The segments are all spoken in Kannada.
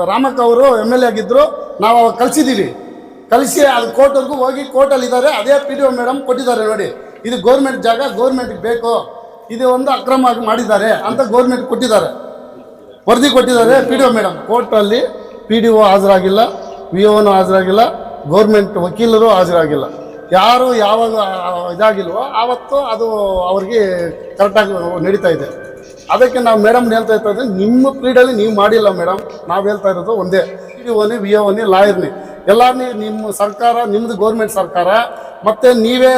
ರಾಮಕ್ಕ ಅವರು MLA ಆಗಿದ್ದರು. ನಾವು ಅವಾಗ ಕಳಿಸಿದ್ದೀವಿ. ಕಳಿಸಿ ಅದು ಕೋರ್ಟ್ವರೆಗೂ ಹೋಗಿ ಕೋರ್ಟಲ್ಲಿ ಇದ್ದಾರೆ. ಅದೇ PDO ಮೇಡಮ್ ಕೊಟ್ಟಿದ್ದಾರೆ. ನೋಡಿ, ಇದು ಗೌರ್ಮೆಂಟ್ ಜಾಗ, ಗೌರ್ಮೆಂಟ್ಗೆ ಬೇಕು, ಇದು ಒಂದು ಅಕ್ರಮ ಮಾಡಿದ್ದಾರೆ ಅಂತ ಗೌರ್ಮೆಂಟ್ ಕೊಟ್ಟಿದ್ದಾರೆ, ವರದಿ ಕೊಟ್ಟಿದ್ದಾರೆ PDO ಮೇಡಮ್. ಕೋರ್ಟಲ್ಲಿ PDO ಹಾಜರಾಗಿಲ್ಲ, VOನೂ ಹಾಜರಾಗಿಲ್ಲ, ಗೌರ್ಮೆಂಟ್ ವಕೀಲರು ಹಾಜರಾಗಿಲ್ಲ. ಯಾರು ಯಾವಾಗ ಇದಾಗಿಲ್ವೋ ಆವತ್ತು ಅದು ಅವ್ರಿಗೆ ಕರೆಕ್ಟಾಗಿ ನಡೀತಾ ಇದೆ. ಅದಕ್ಕೆ ನಾವು ಮೇಡಮ್ ಹೇಳ್ತಾ ಇರ್ತದೆ, ನಿಮ್ಮ ಪೀರಿಯಡಲ್ಲಿ ನೀವು ಮಾಡಿಲ್ಲ ಮೇಡಮ್. ನಾವು ಹೇಳ್ತಾ ಇರೋದು ಒಂದೇ, PDOನೇ VOನೇ ಲಾಯರ್ನೇ ಎಲ್ಲಾರನ್ನೇ ನಿಮ್ಮ ಸರ್ಕಾರ, ನಿಮ್ಮದು ಗೌರ್ಮೆಂಟ್ ಸರ್ಕಾರ, ಮತ್ತು ನೀವೇ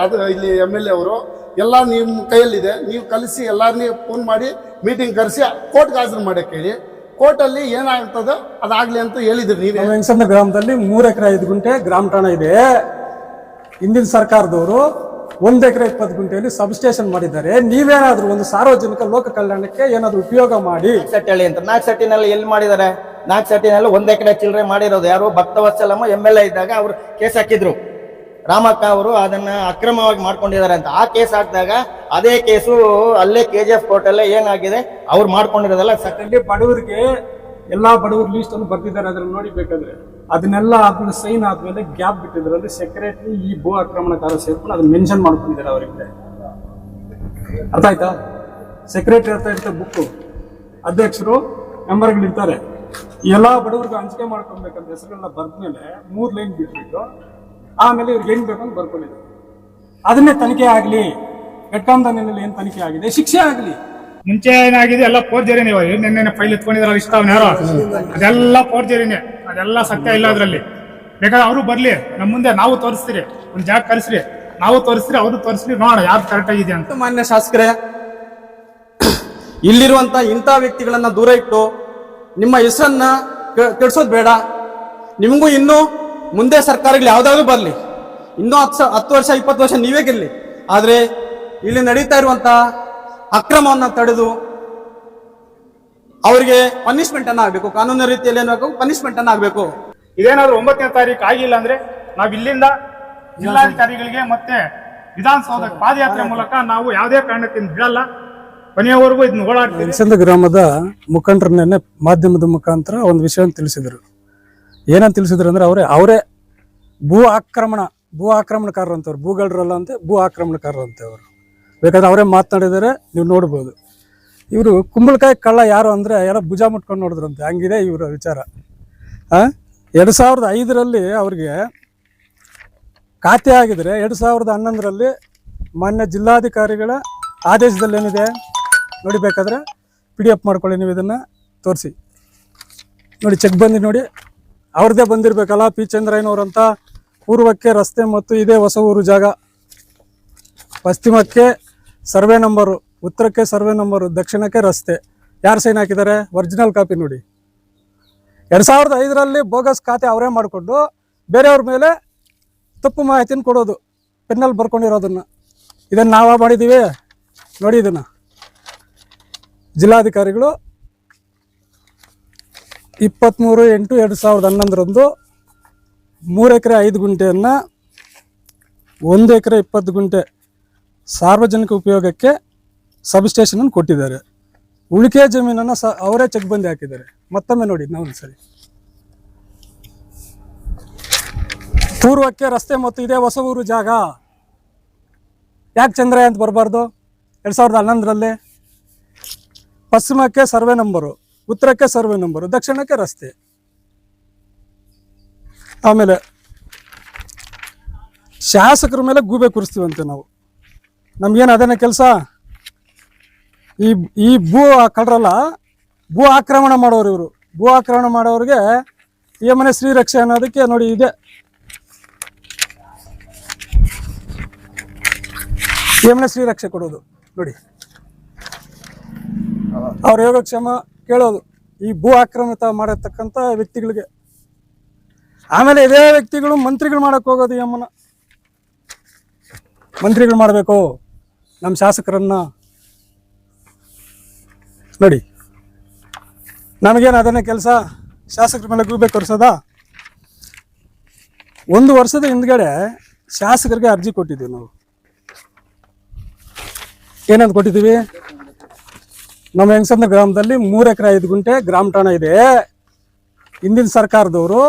ಅದು ಇಲ್ಲಿ MLA ಅವರು ಎಲ್ಲ ನಿಮ್ಮ ಕೈಯಲ್ಲಿದೆ. ನೀವು ಕಲಿಸಿ ಎಲ್ಲರನ್ನೇ ಫೋನ್ ಮಾಡಿ ಮೀಟಿಂಗ್ ಕರೆಸಿ ಕೋರ್ಟ್ಗೆ ಹಾಜರು ಮಾಡೋಕ್ಕೆ ಹೇಳಿ. ಕೋರ್ಟಲ್ಲಿ ಏನಾಗ್ತದೋ ಅದಾಗಲಿ ಅಂತ ಹೇಳಿದ್ರಿ ನೀವೇ. ಹೆಂಗಸಂದ್ರ ಗ್ರಾಮದಲ್ಲಿ 3 ಎಕರೆ 5 ಗುಂಟೆ ಗ್ರಾಮ ಠಾಣ ಇದೆ. ಹಿಂದಿನ ಸರ್ಕಾರದವರು 1 ಎಕರೆ 20 ಗುಂಟೆಯಲ್ಲಿ ಸಬ್ಸ್ಟೇಷನ್ ಮಾಡಿದ್ದಾರೆ. ನೀವೇನಾದ್ರೂ ಒಂದು ಸಾರ್ವಜನಿಕ ಲೋಕ ಕಲ್ಯಾಣಕ್ಕೆ ಏನಾದ್ರು ಉಪಯೋಗ ಮಾಡಿ. ಸೆಟ್ಟಳ್ಳಿ ಅಂತ ನಾಗಸಟ್ಟಿನಲ್ಲಿ ಎಲ್ಲಿ ಮಾಡಿದ್ದಾರೆ? ನಾಗಸಟ್ಟಿನಲ್ಲಿ 1 ಎಕರೆ ಚಿಲ್ಲರೆ ಮಾಡಿರೋದು ಯಾರು? ಭಕ್ತವತ್ಸಲಮ್ಮ MLA ಇದ್ದಾಗ ಅವರು ಕೇಸ್ ಹಾಕಿದ್ರು. ರಾಮಕ್ಕ ಅವರು ಅದನ್ನ ಅಕ್ರಮವಾಗಿ ಮಾಡ್ಕೊಂಡಿದ್ದಾರೆ ಅಂತ. ಆ ಕೇಸ್ ಹಾಕಿದಾಗ ಅದೇ ಕೇಸು ಅಲ್ಲೇ KGF ಕೋರ್ಟಲ್ಲೇ ಏನಾಗಿದೆ, ಅವ್ರು ಮಾಡ್ಕೊಂಡಿರೋದಲ್ಲ. ಸೆಕೆಂಡ್ಲಿ ಬಡವರಿಗೆ ಎಲ್ಲಾ ಬಡವರು ಲೀಸ್ಟ್ ಅನ್ನು ಬರ್ತಿದ್ದಾರೆ, ಅದ್ರಲ್ಲಿ ನೋಡಿ ಬೇಕಾದ್ರೆ. ಅದನ್ನೆಲ್ಲ ಆದ್ಮೇಲೆ ಸೈನ್ ಆದ್ಮೇಲೆ ಗ್ಯಾಪ್ ಬಿಟ್ಟಿದ್ರು. ಅಂದ್ರೆ ಸೆಕ್ರೆಟರಿ ಈ ಭೂ ಆಕ್ರಮಣಕಾರ ಸೇರ್ಕೊಂಡು ಅದನ್ನ ಮೆನ್ಷನ್ ಮಾಡ್ಕೊಂಡಿದ್ದಾರೆ ಅವರಿಗೆ. ಅರ್ಥ ಆಯ್ತಾ? ಸೆಕ್ರೆಟರಿ ಅಂತ ಇರುತ್ತೆ ಬುಕ್, ಅಧ್ಯಕ್ಷರು ಮೆಂಬರ್ಗಳು ಇರ್ತಾರೆ. ಎಲ್ಲಾ ಬಡವರಿಗೂ ಹಂಚಿಕೆ ಮಾಡ್ಕೊಬೇಕಂತ ಹೆಸರುಗಳನ್ನ ಬರ್ದ್ಮೇಲೆ 3 ಲೈನ್ ಬಿಟ್ಬಿಟ್ಟು ಆಮೇಲೆ ಇವ್ರಿಗೆ ಏನ್ ಬೇಕಂತ ಬರ್ಕೊಂಡಿದ್ರು. ಅದನ್ನೇ ತನಿಖೆ ಆಗ್ಲಿ, ಘಟಕಾಂಧನಲ್ಲಿ ಏನ್ ತನಿಖೆ ಆಗಿದೆ, ಶಿಕ್ಷೆ ಆಗ್ಲಿ. ಮುಂಚೆ ಏನಾಗಿದೆ ಎಲ್ಲ ಫೋರ್ಜರಿ. ನೀವು ನಿನ್ನೆ ಫೈಲ್ ಎತ್ಕೊಂಡಿದ್ರಲ್ಲ ಇಷ್ಟ ಯಾರೋ, ಅದೆಲ್ಲ ಫೋರ್ಜರಿನೇ, ಅದೆಲ್ಲ ಸತ್ಯ ಇಲ್ಲ ಅದ್ರಲ್ಲಿ. ಬೇಕಾದ್ರೆ ಅವರು ಬರ್ಲಿ ನಮ್ಮ ಮುಂದೆ, ನಾವು ತೋರಿಸ್ತೀರಿ, ಒಂದ್ ಜಾಗ ಕಳಿಸ್ರಿ, ನಾವು ತೋರಿಸ್ತೀರಿ, ಅವರು ತೋರಿಸ್ರಿ, ನೋಡ ಯಾರು ಕರೆಕ್ಟ್ ಆಗಿದೆ ಅಂತ. ಮಾನ್ಯ ಶಾಸಕರೇ, ಇಲ್ಲಿರುವಂತ ಇಂಥ ವ್ಯಕ್ತಿಗಳನ್ನ ದೂರ ಇಟ್ಟು ನಿಮ್ಮ ಹೆಸರನ್ನ ಕೆಡ್ಸೋದು ಬೇಡ. ನಿಮಗೂ ಇನ್ನು ಮುಂದೆ ಸರ್ಕಾರಗಳು ಯಾವ್ದಾದ್ರು ಬರ್ಲಿ, ಇನ್ನೂ 10 ವರ್ಷ 20 ವರ್ಷ ನೀವೇ ಗೆಲ್ಲಿ. ಆದ್ರೆ ಇಲ್ಲಿ ನಡೀತಾ ಇರುವಂತ ಅಕ್ರಮವನ್ನ ತಡೆದು ಅವರಿಗೆ ಪನಿಷ್ಮೆಂಟ್ ಅನ್ನ ಆಗ್ಬೇಕು, ಕಾನೂನು ರೀತಿಯಲ್ಲಿ ಏನಾಗಬೇಕು, ಪನಿಷ್ಮೆಂಟ್ ಅನ್ನ ಆಗ್ಬೇಕು. ಇದೇನಾದ್ರು 9ನೇ ತಾರೀಕು ಆಗಿಲ್ಲ ಅಂದ್ರೆ ನಾವ್ ಇಲ್ಲಿಂದ ಜಿಲ್ಲಾಧಿಕಾರಿಗಳಿಗೆ ಮತ್ತೆ ವಿಧಾನಸೌಧಕ್ಕೆ ಪಾದಯಾತ್ರೆ ಮೂಲಕ ನಾವು ಯಾವುದೇ ಕಾರಣಕ್ಕೆ ಬಿಡಲ್ಲ, ಕೊನೆಯವರೆಗೂ ಇದನ್ನ ಓಡಾಡ್ತೀವಿ. ಹೆಂಗಸಂದ್ರ ಗ್ರಾಮದ ಮುಖಂಡರನ್ನೇ ಮಾಧ್ಯಮದ ಮುಖಾಂತರ ಒಂದು ವಿಷಯ ತಿಳಿಸಿದ್ರು. ಏನಂತ ತಿಳಿಸಿದ್ರು ಅಂದ್ರೆ ಅವರೇ ಭೂ ಆಕ್ರಮಣಕಾರರು ಅಂತವ್ರು, ಭೂಗಳರಲ್ಲ ಅಂತ ಭೂ ಆಕ್ರಮಣಕಾರರು ಅಂತ ಅವರು. ಬೇಕಾದ್ರೆ ಅವರೇ ಮಾತನಾಡಿದರೆ ನೀವು ನೋಡ್ಬೋದು. ಇವರು ಕುಂಬಳಕಾಯಿ ಕಳ್ಳ ಯಾರು ಅಂದರೆ ಎಲ್ಲ ಭುಜ ಮುಟ್ಕೊಂಡು ನೋಡಿದ್ರಂತೆ, ಹಂಗಿದೆ ಇವರ ವಿಚಾರ. 2005ರಲ್ಲಿ ಅವ್ರಿಗೆ ಖಾತೆ ಆಗಿದ್ರೆ 2011ರಲ್ಲಿ ಮಾನ್ಯ ಜಿಲ್ಲಾಧಿಕಾರಿಗಳ ಆದೇಶದಲ್ಲಿ ಏನಿದೆ ನೋಡಿ, ಬೇಕಾದ್ರೆ PDF ಮಾಡ್ಕೊಳ್ಳಿ, ನೀವು ಇದನ್ನು ತೋರಿಸಿ ನೋಡಿ, ಚೆಕ್ ಬಂದು ನೋಡಿ, ಅವ್ರದ್ದೇ ಬಂದಿರಬೇಕಲ್ಲ. P ಚಂದ್ರಯ್ಯನವರಂತ ಪೂರ್ವಕ್ಕೆ ರಸ್ತೆ ಮತ್ತು ಇದೇ ಹೊಸ ಊರು ಜಾಗ, ಪಶ್ಚಿಮಕ್ಕೆ ಸರ್ವೆ ನಂಬರು, ಉತ್ತರಕ್ಕೆ ಸರ್ವೆ ನಂಬರು, ದಕ್ಷಿಣಕ್ಕೆ ರಸ್ತೆ. ಯಾರು ಸೈನ್ ಹಾಕಿದ್ದಾರೆ? ಒರಿಜಿನಲ್ ಕಾಪಿ ನೋಡಿ. 2005ರಲ್ಲಿ ಬೋಗಸ್ ಖಾತೆ ಅವರೇ ಮಾಡಿಕೊಂಡು ಬೇರೆಯವ್ರ ಮೇಲೆ ತಪ್ಪು ಮಾಹಿತಿನ ಕೊಡೋದು, ಪೆನ್ನಲ್ಲಿ ಬರ್ಕೊಂಡಿರೋದನ್ನ. ಇದನ್ನು ನಾವು ಮಾಡಿದ್ದೀವಿ ನೋಡಿ. ಇದನ್ನು ಜಿಲ್ಲಾಧಿಕಾರಿಗಳು 23/8/2011 3 ಎಕರೆ 5 ಗುಂಟೆಯನ್ನು 1 ಎಕರೆ 20 ಗುಂಟೆ ಸಾರ್ವಜನಿಕ ಉಪಯೋಗಕ್ಕೆ ಸಬ್ಸ್ಟೇಷನ್ ಕೊಟ್ಟಿದ್ದಾರೆ. ಉಳಿಕೆ ಜಮೀನನ್ನು ಅವರೇ ಚೆಕ್ ಬಂದಿ ಹಾಕಿದ್ದಾರೆ. ಮತ್ತೊಮ್ಮೆ ನೋಡಿ, ನಾವು ಒಂದ್ಸರಿ ಪೂರ್ವಕ್ಕೆ ರಸ್ತೆ ಮತ್ತು ಇದೇ ಹೊಸ ಊರು ಜಾಗ. ಯಾಕೆ ಚಂದ್ರಯ್ಯ ಅಂತ ಬರಬಾರ್ದು? 2011ರಲ್ಲಿ ಪಶ್ಚಿಮಕ್ಕೆ ಸರ್ವೆ ನಂಬರು, ಉತ್ತರಕ್ಕೆ ಸರ್ವೆ ನಂಬರು, ದಕ್ಷಿಣಕ್ಕೆ ರಸ್ತೆ. ಆಮೇಲೆ ಶಾಸಕರ ಮೇಲೆ ಗೂಬೆ ಕೂರಿಸ್ತೀವಂತೆ ನಾವು. ನಮ್ಗೇನು ಅದೇನೇ ಕೆಲಸ? ಈ ಭೂ ಕಳ್ರಲ್ಲ, ಭೂ ಆಕ್ರಮಣ ಮಾಡೋರು ಇವರು. ಭೂ ಆಕ್ರಮಣ ಮಾಡೋರಿಗೆ ಈ ಮನೆ ಶ್ರೀರಕ್ಷೆ ಅನ್ನೋದಕ್ಕೆ ನೋಡಿ ಇದೆ. ಈ ಮನೆ ಶ್ರೀರಕ್ಷೆ ಕೊಡೋದು ನೋಡಿ, ಅವ್ರ ಯೋಗಕ್ಷೇಮ ಕೇಳೋದು ಈ ಭೂ ಆಕ್ರಮಿತ ಮಾಡತಕ್ಕಂಥ ವ್ಯಕ್ತಿಗಳಿಗೆ. ಆಮೇಲೆ ಇದೇ ವ್ಯಕ್ತಿಗಳು ಮಂತ್ರಿಗಳು ಮಾಡಕ್ಕೆ ಹೋಗೋದು. ಯಮ್ಮನ ಮಂತ್ರಿಗಳು ಮಾಡಬೇಕು ನಮ್ಮ ಶಾಸಕರನ್ನ ನೋಡಿ. ನಮಗೇನು ಅದನ್ನೇ ಕೆಲಸ? ಶಾಸಕರ ಮೇಲೆ ಗೂಬೆ ಕೊರಿಸೋದಾ? 1 ವರ್ಷದ ಹಿಂದ್ಗಡೆ ಶಾಸಕರಿಗೆ ಅರ್ಜಿ ಕೊಟ್ಟಿದ್ದೀವಿ ನಾವು. ಏನಂತ ಕೊಟ್ಟಿದ್ದೀವಿ? ನಮ್ಮ ಹೆಂಗಸಂದ್ರ ಗ್ರಾಮದಲ್ಲಿ 3 ಎಕರೆ 5 ಗುಂಟೆ ಗ್ರಾಮ ಠಾಣ ಇದೆ. ಹಿಂದಿನ ಸರ್ಕಾರದವರು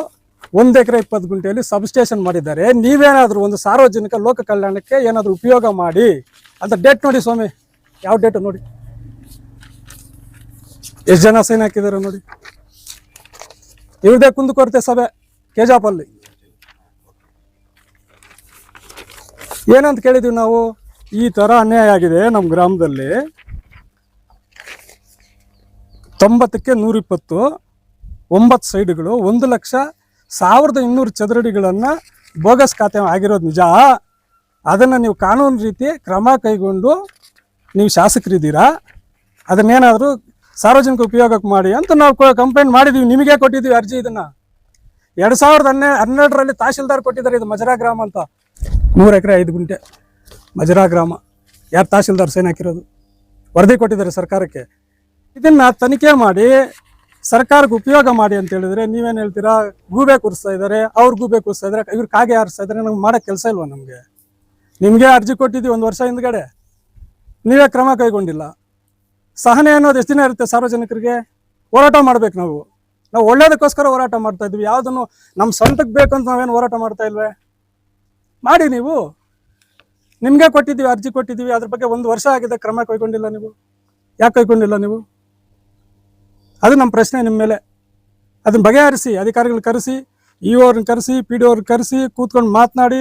1 ಎಕರೆ 20 ಗುಂಟೆಯಲ್ಲಿ ಸಬ್ಸ್ಟೇಷನ್ ಮಾಡಿದ್ದಾರೆ. ನೀವೇನಾದರೂ ಒಂದು ಸಾರ್ವಜನಿಕ ಲೋಕ ಕಲ್ಯಾಣಕ್ಕೆ ಏನಾದರೂ ಉಪಯೋಗ ಮಾಡಿ ಅಂತ ಡೇಟ್ ನೋಡಿ ಸ್ವಾಮಿ, ಯಾವ ಡೇಟ್ ನೋಡಿ, ಎಷ್ಟು ಜನ ಸೈನ್ ಹಾಕಿದ್ದಾರೆ ನೋಡಿ. ಇವ್ರದೇ ಕುಂದುಕೊರತೆ ಸಭೆ ಕೆಜಾಪಲ್ಲಿ. ಏನಂತ ಕೇಳಿದೀವಿ ನಾವು, ಈ ತರ ಅನ್ಯಾಯ ಆಗಿದೆ ನಮ್ಮ ಗ್ರಾಮದಲ್ಲಿ. 90ಕ್ಕೆ 120 9 ಸೈಡ್ಗಳು 1,00,000 ಚದರಡಿಗಳನ್ನು ಬೋಗಸ್ ಖಾತೆ ಆಗಿರೋದು ನಿಜ. ಅದನ್ನು ನೀವು ಕಾನೂನು ರೀತಿ ಕ್ರಮ ಕೈಗೊಂಡು ನೀವು ಶಾಸಕರಿದ್ದೀರಾ, ಅದನ್ನೇನಾದರೂ ಸಾರ್ವಜನಿಕ ಉಪಯೋಗಕ್ಕೆ ಮಾಡಿ ಅಂತ ನಾವು ಕಂಪ್ಲೇಂಟ್ ಮಾಡಿದ್ದೀವಿ. ನಿಮಗೆ ಕೊಟ್ಟಿದ್ದೀವಿ ಅರ್ಜಿ. ಇದನ್ನು 2012ರಲ್ಲಿ ತಹಶೀಲ್ದಾರ್ ಕೊಟ್ಟಿದ್ದಾರೆ. ಇದು ಮಜರಾ ಗ್ರಾಮ ಅಂತ, 3 ಎಕರೆ 5 ಗುಂಟೆ ಮಜರಾ ಗ್ರಾಮ. ಯಾರು ತಹಶೀಲ್ದಾರ್ ಸೈನ್ ಹಾಕಿರೋದು, ವರದಿ ಕೊಟ್ಟಿದ್ದಾರೆ ಸರ್ಕಾರಕ್ಕೆ. ಇದನ್ನು ತನಿಖೆ ಮಾಡಿ ಸರ್ಕಾರಕ್ಕೆ ಉಪಯೋಗ ಮಾಡಿ ಅಂತ ಹೇಳಿದ್ರೆ ನೀವೇನು ಹೇಳ್ತೀರಾ? ಗೂಬೆ ಕೂರಿಸ್ತಾ ಇದ್ದಾರೆ, ಅವ್ರು ಗೂಬೆ ಕೂರಿಸ್ತಾ ಇದ್ದಾರೆ, ಇವ್ರು ಕಾಗೆ ಹಾರಿಸ್ತಾ ಇದ್ದಾರೆ. ನಮ್ಗೆ ಮಾಡೋಕ್ಕೆ ಕೆಲಸ ಇಲ್ವಾ ನಮಗೆ? ನಿಮಗೆ ಅರ್ಜಿ ಕೊಟ್ಟಿದ್ದೀವಿ 1 ವರ್ಷ ಹಿಂದ್ಗಡೆ, ನೀವೇ ಕ್ರಮ ಕೈಗೊಂಡಿಲ್ಲ. ಸಹನೆ ಅನ್ನೋದು ಎಷ್ಟು ದಿನ ಇರುತ್ತೆ ಸಾರ್ವಜನಿಕರಿಗೆ? ಹೋರಾಟ ಮಾಡ್ಬೇಕು ನಾವು ಒಳ್ಳೇದಕ್ಕೋಸ್ಕರ ಹೋರಾಟ ಮಾಡ್ತಾ ಇದ್ವಿ. ಯಾವುದನ್ನು ನಮ್ಮ ಸ್ವಂತಕ್ಕೆ ಬೇಕು ಅಂತ ನಾವೇನು ಹೋರಾಟ ಮಾಡ್ತಾ ಇಲ್ವೇ? ಮಾಡಿ ನೀವು. ನಿಮಗೆ ಕೊಟ್ಟಿದ್ದೀವಿ, ಅರ್ಜಿ ಕೊಟ್ಟಿದ್ದೀವಿ, ಅದ್ರ ಬಗ್ಗೆ 1 ವರ್ಷ ಆಗಿದೆ, ಕ್ರಮ ಕೈಗೊಂಡಿಲ್ಲ ನೀವು. ಯಾಕೆ ಕೈಗೊಂಡಿಲ್ಲ ನೀವು? ಅದು ನಮ್ಮ ಪ್ರಶ್ನೆ ನಿಮ್ಮ ಮೇಲೆ. ಅದನ್ನ ಬಗೆಹರಿಸಿ, ಅಧಿಕಾರಿಗಳು ಕರೆಸಿ, ಇ ಅವ್ರನ್ನ ಕರೆಸಿ, ಪಿ ಡಿ ಅವ್ರನ್ನ ಕರೆಸಿ, ಕೂತ್ಕೊಂಡು ಮಾತನಾಡಿ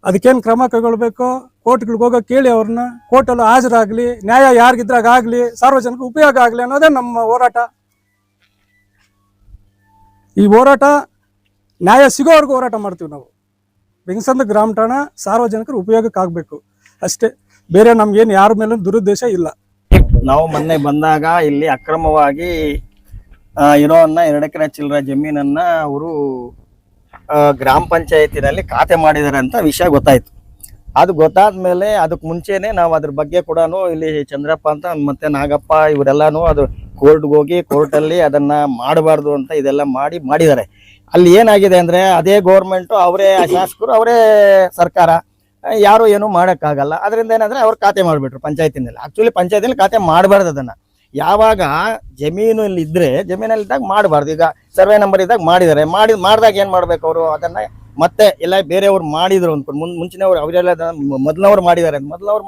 ಅದಕ್ಕೇನು ಕ್ರಮ ಕೈಗೊಳ್ಬೇಕು, ಕೋರ್ಟ್ಗಳಿಗೆ ಹೋಗೋ ಕೇಳಿ ಅವ್ರನ್ನ, ಕೋರ್ಟಲ್ಲಿ ಹಾಜರಾಗಲಿ, ನ್ಯಾಯ ಯಾರಿಗಿದ್ರಾಗ ಆಗಲಿ, ಸಾರ್ವಜನಿಕ ಉಪಯೋಗ ಆಗಲಿ ಅನ್ನೋದೇ ನಮ್ಮ ಹೋರಾಟ. ಈ ಹೋರಾಟ ನ್ಯಾಯ ಸಿಗೋವರೆಗೂ ಹೋರಾಟ ಮಾಡ್ತೀವಿ ನಾವು. ಬೆಂಗಸಂದ್ರ ಗ್ರಾಮ ಠಾಣಾ ಸಾರ್ವಜನಿಕರ ಉಪಯೋಗಕ್ಕೆ ಆಗಬೇಕು ಅಷ್ಟೇ. ಬೇರೆ ನಮ್ಗೇನು ಯಾರ ಮೇಲೂ ದುರುದ್ದೇಶ ಇಲ್ಲ. ನಾವು ಮೊನ್ನೆ ಬಂದಾಗ ಇಲ್ಲಿ ಅಕ್ರಮವಾಗಿ ಇರೋನ್ನ 2 ಎಕರೆ ಚಿಲ್ಲರೆ ಜಮೀನನ್ನ ಅವರು ಗ್ರಾಮ ಪಂಚಾಯತಿನಲ್ಲಿ ಖಾತೆ ಮಾಡಿದ್ದಾರೆ ಅಂತ ವಿಷಯ ಗೊತ್ತಾಯ್ತು. ಅದು ಗೊತ್ತಾದ್ಮೇಲೆ ಅದಕ್ಕೆ ಮುಂಚೆನೆ ನಾವು ಅದ್ರ ಬಗ್ಗೆ ಕೂಡ ಇಲ್ಲಿ ಚಂದ್ರಪ್ಪ ಅಂತ ಮತ್ತೆ ನಾಗಪ್ಪ ಇವರೆಲ್ಲಾನು ಅದು ಕೋರ್ಟ್ಗೆ ಹೋಗಿ ಕೋರ್ಟಲ್ಲಿ ಅದನ್ನ ಮಾಡಬಾರ್ದು ಅಂತ ಇದೆಲ್ಲ ಮಾಡಿದ್ದಾರೆ. ಅಲ್ಲಿ ಏನಾಗಿದೆ ಅಂದ್ರೆ ಅದೇ ಗೌರ್ಮೆಂಟ್, ಅವರೇ ಶಾಸಕರು, ಅವರೇ ಸರ್ಕಾರ, ಯಾರು ಏನು ಮಾಡೋಕ್ಕಾಗಲ್ಲ. ಅದರಿಂದ ಏನಂದ್ರೆ ಅವ್ರು ಖಾತೆ ಮಾಡಿಬಿಟ್ರು ಪಂಚಾಯತಿನಲ್ಲಿ. ಆಕ್ಚುಲಿ ಪಂಚಾಯತಿನಲ್ಲಿ ಖಾತೆ ಮಾಡಬಾರ್ದು. ಅದನ್ನ ಯಾವಾಗ ಜಮೀನಲ್ಲಿ ಇದ್ರೆ ಜಮೀನಲ್ಲಿದ್ದಾಗ ಮಾಡಬಾರ್ದು. ಈಗ ಸರ್ವೆ ನಂಬರ್ ಇದ್ದಾಗ ಮಾಡಿದಾಗ ಏನ್ ಮಾಡ್ಬೇಕು ಅವರು? ಅದನ್ನ ಮತ್ತೆ ಎಲ್ಲ ಬೇರೆಯವ್ರು ಮಾಡಿದ್ರು ಅಂದ್ಕೊಂಡು ಮುಂಚಿನವ್ರು ಅವರೆಲ್ಲ ಮೊದಲವ್ರು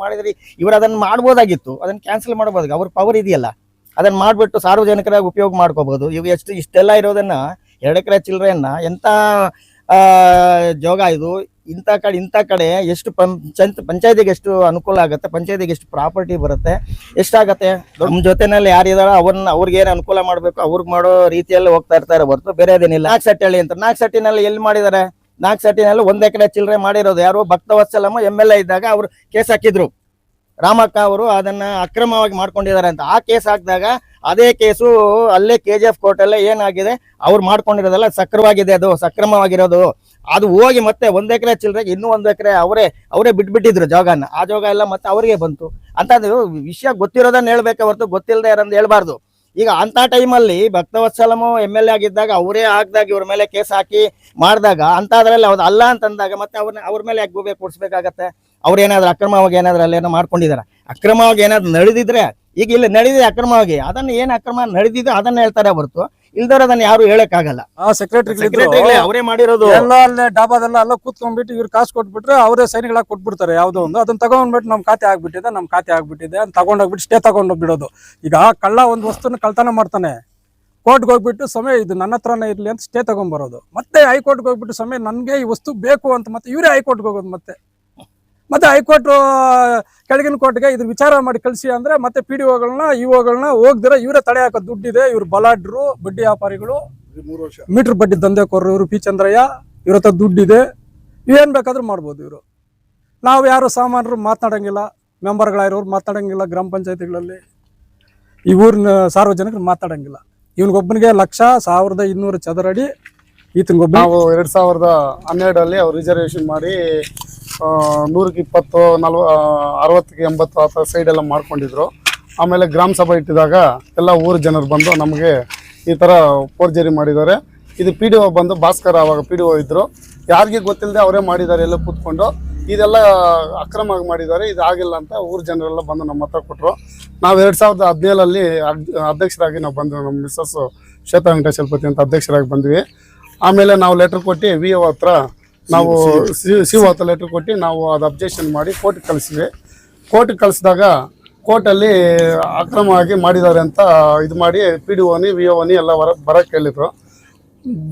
ಮಾಡಿದ್ರೆ ಇವರು ಅದನ್ನ ಮಾಡ್ಬೋದಾಗಿತ್ತು. ಅದನ್ನ ಕ್ಯಾನ್ಸಲ್ ಮಾಡಬಹುದು. ಅವ್ರ ಪವರ್ ಇದೆಯಲ್ಲ, ಅದನ್ನ ಮಾಡ್ಬಿಟ್ಟು ಸಾರ್ವಜನಿಕರಾಗಿ ಉಪಯೋಗ ಮಾಡ್ಕೋಬಹುದು. ಇವು ಇಷ್ಟೆಲ್ಲ ಇರೋದನ್ನ 2 ಎಕರೆ ಚಿಲ್ಲರೆಯನ್ನ ಎಂತ ಜೋಗ ಇದು. ಇಂಥ ಕಡೆ ಎಷ್ಟು ಪಂಚಾಯತಿಗೆ ಎಷ್ಟು ಅನುಕೂಲ ಆಗುತ್ತೆ, ಪಂಚಾಯತಿಗೆ ಎಷ್ಟು ಪ್ರಾಪರ್ಟಿ ಬರುತ್ತೆ, ಎಷ್ಟಾಗತ್ತೆ. ನಮ್ಮ ಜೊತೆನಲ್ಲಿ ಯಾರಿದಾರೋ ಅವ್ರಿಗೆ ಏನು ಅನುಕೂಲ ಮಾಡಬೇಕು ಅವ್ರಿಗೆ ಮಾಡೋ ರೀತಿಯಲ್ಲಿ ಹೋಗ್ತಾ ಇರ್ತಾರೆ ಹೊರತು ಬೇರೆ ಅದೇನಿಲ್ಲ. ನಾಗಸಟ್ಟಿ ಅಂತ ನಾಗಸಟ್ಟಿನಲ್ಲಿ ಎಲ್ಲಿ ಮಾಡಿದ್ದಾರೆ? ನಾಗಸಟ್ಟಿನಲ್ಲಿ 1 ಎಕರೆ ಚಿಲ್ಲರೆ ಮಾಡಿರೋದು ಯಾರು? ಭಕ್ತವತ್ಸಲಮ್ಮ MLA ಇದ್ದಾಗ ಅವರು ಕೇಸ್ ಹಾಕಿದ್ರು. ರಾಮಕ್ಕ ಅವರು ಅದನ್ನ ಅಕ್ರಮವಾಗಿ ಮಾಡ್ಕೊಂಡಿದ್ದಾರೆ ಅಂತ. ಆ ಕೇಸ್ ಹಾಕಿದಾಗ ಅದೇ ಕೇಸು ಅಲ್ಲೇ KGF ಕೋರ್ಟಲ್ಲೇ ಏನಾಗಿದೆ, ಅವ್ರು ಮಾಡ್ಕೊಂಡಿರೋದೆಲ್ಲ ಸಕ್ರವಾಗಿದೆ, ಅದು ಸಕ್ರಮವಾಗಿರೋದು. ಅದು ಹೋಗಿ ಮತ್ತೆ 1 ಎಕರೆ ಚಿಲ್ಲರೆಗೆ ಇನ್ನೂ 1 ಎಕರೆ ಅವರೇ ಬಿಟ್ಬಿಟ್ಟಿದ್ರು ಜಾಗನ. ಆ ಜಾಗ ಎಲ್ಲ ಮತ್ತೆ ಅವರಿಗೆ ಬಂತು ಅಂತ. ವಿಷಯ ಗೊತ್ತಿರೋದನ್ನ ಹೇಳ್ಬೇಕೆ ಹೊರತು ಗೊತ್ತಿಲ್ಲದೆ ಇರೋದು ಹೇಳ್ಬಾರ್ದು. ಈಗ ಅಂತ ಟೈಮಲ್ಲಿ ಭಕ್ತವತ್ಸಲಮು MLA ಆಗಿದ್ದಾಗ ಅವರೇ ಹಾಕಿದಾಗ ಇವ್ರ ಮೇಲೆ ಕೇಸ್ ಹಾಕಿ ಮಾಡಿದಾಗ ಅಂತಾದ್ರಲ್ಲಿ ಅವ್ರು ಅಲ್ಲ ಅಂತಂದಾಗ ಮತ್ತೆ ಅವ್ರ ಮೇಲೆ ಯಾಕೆ ಗೂಬೆ ಕೂಡಿಸ್ಬೇಕಾಗತ್ತೆ? ಅವ್ರು ಏನಾದ್ರು ಅಕ್ರಮವಾಗಿ ಏನಾದ್ರು ಅಲ್ಲೇನೋ ಮಾಡ್ಕೊಂಡಿದ್ದಾರೆ. ಅಕ್ರಮವಾಗಿ ಏನಾದ್ರು ನಡೆದಿದ್ರೆ, ಈಗ ಇಲ್ಲಿ ನಡೆದಿದೆ ಅಕ್ರಮವಾಗಿ, ಅದನ್ನ ಏನ್ ಅಕ್ರಮ ನಡೆದಿದೆ ಅದನ್ನ ಹೇಳ್ತಾರೆ ಹೊರತು ಇಲ್ದಾರ ಅದನ್ನ ಯಾರು ಹೇಳಕ್ಕಾಗಲ್ಲ. ಸೆಕ್ರೆಟರಿ ಅವರೇ ಮಾಡಿರೋದು. ಎಲ್ಲ ಅಲ್ಲೇ ಡಾಬಾದೆಲ್ಲ ಅಲ್ಲ ಕೂತ್ಕೊಂಡ್ಬಿಟ್ಟು ಇವ್ರು ಕಾಸು ಕೊಟ್ಬಿಟ್ರೆ ಅವರೇ ಸೈನ್ಗಳಾಗಿ ಕೊಟ್ಬಿಡ್ತಾರೆ. ಯಾವುದೋ ಒಂದು ಅದನ್ನ ತಗೊಂಡ್ಬಿಟ್ಟು ನಮ್ಮ ಖಾತೆ ಆಗ್ಬಿಟ್ಟಿದೆ ಅಂತ ತಗೊಂಡೋಗ್ಬಿಟ್ಟು ಸ್ಟೇ ತಗೊಂಡೋಗ್ಬಿಡೋದು. ಈಗ ಕಳ್ಳ ಒಂದು ವಸ್ತುನ ಕಳ್ತನ ಮಾಡ್ತಾನೆ, ಕೋರ್ಟ್ಗೆ ಹೋಗ್ಬಿಟ್ಟು ಸಮಯ ಇದು ನನ್ನ ಹತ್ರನೇ ಇರ್ಲಿ ಅಂತ ಸ್ಟೇ ತಗೊಂಡ್ಬರೋದು. ಮತ್ತೆ ಹೈಕೋರ್ಟ್ಗೆ ಹೋಗ್ಬಿಟ್ಟು ಸಮಯ ನನಗೆ ಈ ವಸ್ತು ಬೇಕು ಅಂತ ಮತ್ತೆ ಇವರೇ ಹೈಕೋರ್ಟ್ಗೆ ಹೋಗೋದು. ಮತ್ತೆ ಹೈಕೋರ್ಟ್ ಕೆಳಗಿನ ಕೋರ್ಟ್ಗೆ ಇದ್ರ ವಿಚಾರ ಮಾಡಿ ಕಳಿಸಿ ಅಂದ್ರೆ ಮತ್ತೆ PDOಗಳನ್ನ ಇಒಗಳನ್ನ ಹೋಗ್ದಿರ ಇವರೇ ತಡೆ ಹಾಕೋ. ದುಡ್ಡಿದೆ, ಇವ್ರು ಬಲಾಢ್ರು, ಬಡ್ಡಿ ವ್ಯಾಪಾರಿಗಳು, ಮೀಟರ್ ಬಡ್ಡಿ ದಂಧೆಕೋರರು ಇವರು. ಪಿ ಚಂದ್ರಯ್ಯ ಇವ್ರ ಹತ್ರ ದುಡ್ಡಿದೆ, ಇವೇನ್ ಬೇಕಾದ್ರೂ ಮಾಡ್ಬೋದು ಇವರು. ನಾವು ಯಾರು ಸಾಮಾನ್ಯರು ಮಾತನಾಡಂಗಿಲ್ಲ, ಮೆಂಬರ್ಗಳಾಗಿರೋರು ಮಾತನಾಡಂಗಿಲ್ಲ, ಗ್ರಾಮ ಪಂಚಾಯತಿಗಳಲ್ಲಿ ಈ ಊರಿನ ಸಾರ್ವಜನಿಕರು ಮಾತಾಡಂಗಿಲ್ಲ. ಇವನಿಗೊಬ್ಬನಿಗೆ 1,00,000 ಚದರಡಿ ಈತನಿಗೊಬ್ಬ. ನಾವು 2012 ಅವ್ರು ರಿಸರ್ವೇಷನ್ ಮಾಡಿ 100ಕ್ಕೆ 20, 40, 60ಕ್ಕೆ 80 ಆ ಥರ ಸೈಡ್ ಎಲ್ಲ ಮಾಡ್ಕೊಂಡಿದ್ರು. ಆಮೇಲೆ ಗ್ರಾಮ ಸಭೆ ಇಟ್ಟಿದಾಗ ಎಲ್ಲ ಊರು ಜನರು ಬಂದು ನಮಗೆ ಈ ಥರ ಫೋರ್ಜರಿ ಮಾಡಿದ್ದಾರೆ. ಇದು PDO ಬಂದು ಭಾಸ್ಕರ್, ಆವಾಗ PDO ಇದ್ದರು, ಯಾರಿಗೆ ಗೊತ್ತಿಲ್ಲದೆ ಅವರೇ ಮಾಡಿದ್ದಾರೆ ಎಲ್ಲ ಕೂತ್ಕೊಂಡು. ಇದೆಲ್ಲ ಅಕ್ರಮವಾಗಿ ಮಾಡಿದ್ದಾರೆ, ಇದು ಆಗಿಲ್ಲ ಅಂತ ಊರು ಜನರೆಲ್ಲ ಬಂದು ನಮ್ಮ ಹತ್ರ ಕೊಟ್ಟರು. ನಾವು 2017 ಅಧ್ಯಕ್ಷರಾಗಿ ನಾವು ಬಂದು ನಮ್ಮ ಮಿಸ್ಸಸ್ ಶ್ವೇತಾ ವೆಂಕಟೇಶ್ವರಪತಿ ಅಂತ ಅಧ್ಯಕ್ಷರಾಗಿ ಬಂದ್ವಿ. ಆಮೇಲೆ ನಾವು ಲೆಟ್ರ್ ಕೊಟ್ಟು ವಿ ಒ ಹತ್ರ ನಾವು ಸಿ ಒ ಹತ್ರ ಲೆಟ್ರ್ ಕೊಟ್ಟು ನಾವು ಅದು ಅಬ್ಜೆಕ್ಷನ್ ಮಾಡಿ ಕೋರ್ಟ್ಗೆ ಕಳಿಸಿದ್ವಿ. ಕೋರ್ಟ್ಗೆ ಕಳಿಸಿದಾಗ ಕೋರ್ಟಲ್ಲಿ ಅಕ್ರಮವಾಗಿ ಮಾಡಿದ್ದಾರೆ ಅಂತ ಇದು ಮಾಡಿ ಪಿ ಡಿ ಒನಿ ವಿ ಒನಿ ಎಲ್ಲ ಬರೋಕ್ಕೆ ಹೇಳಿದ್ರು.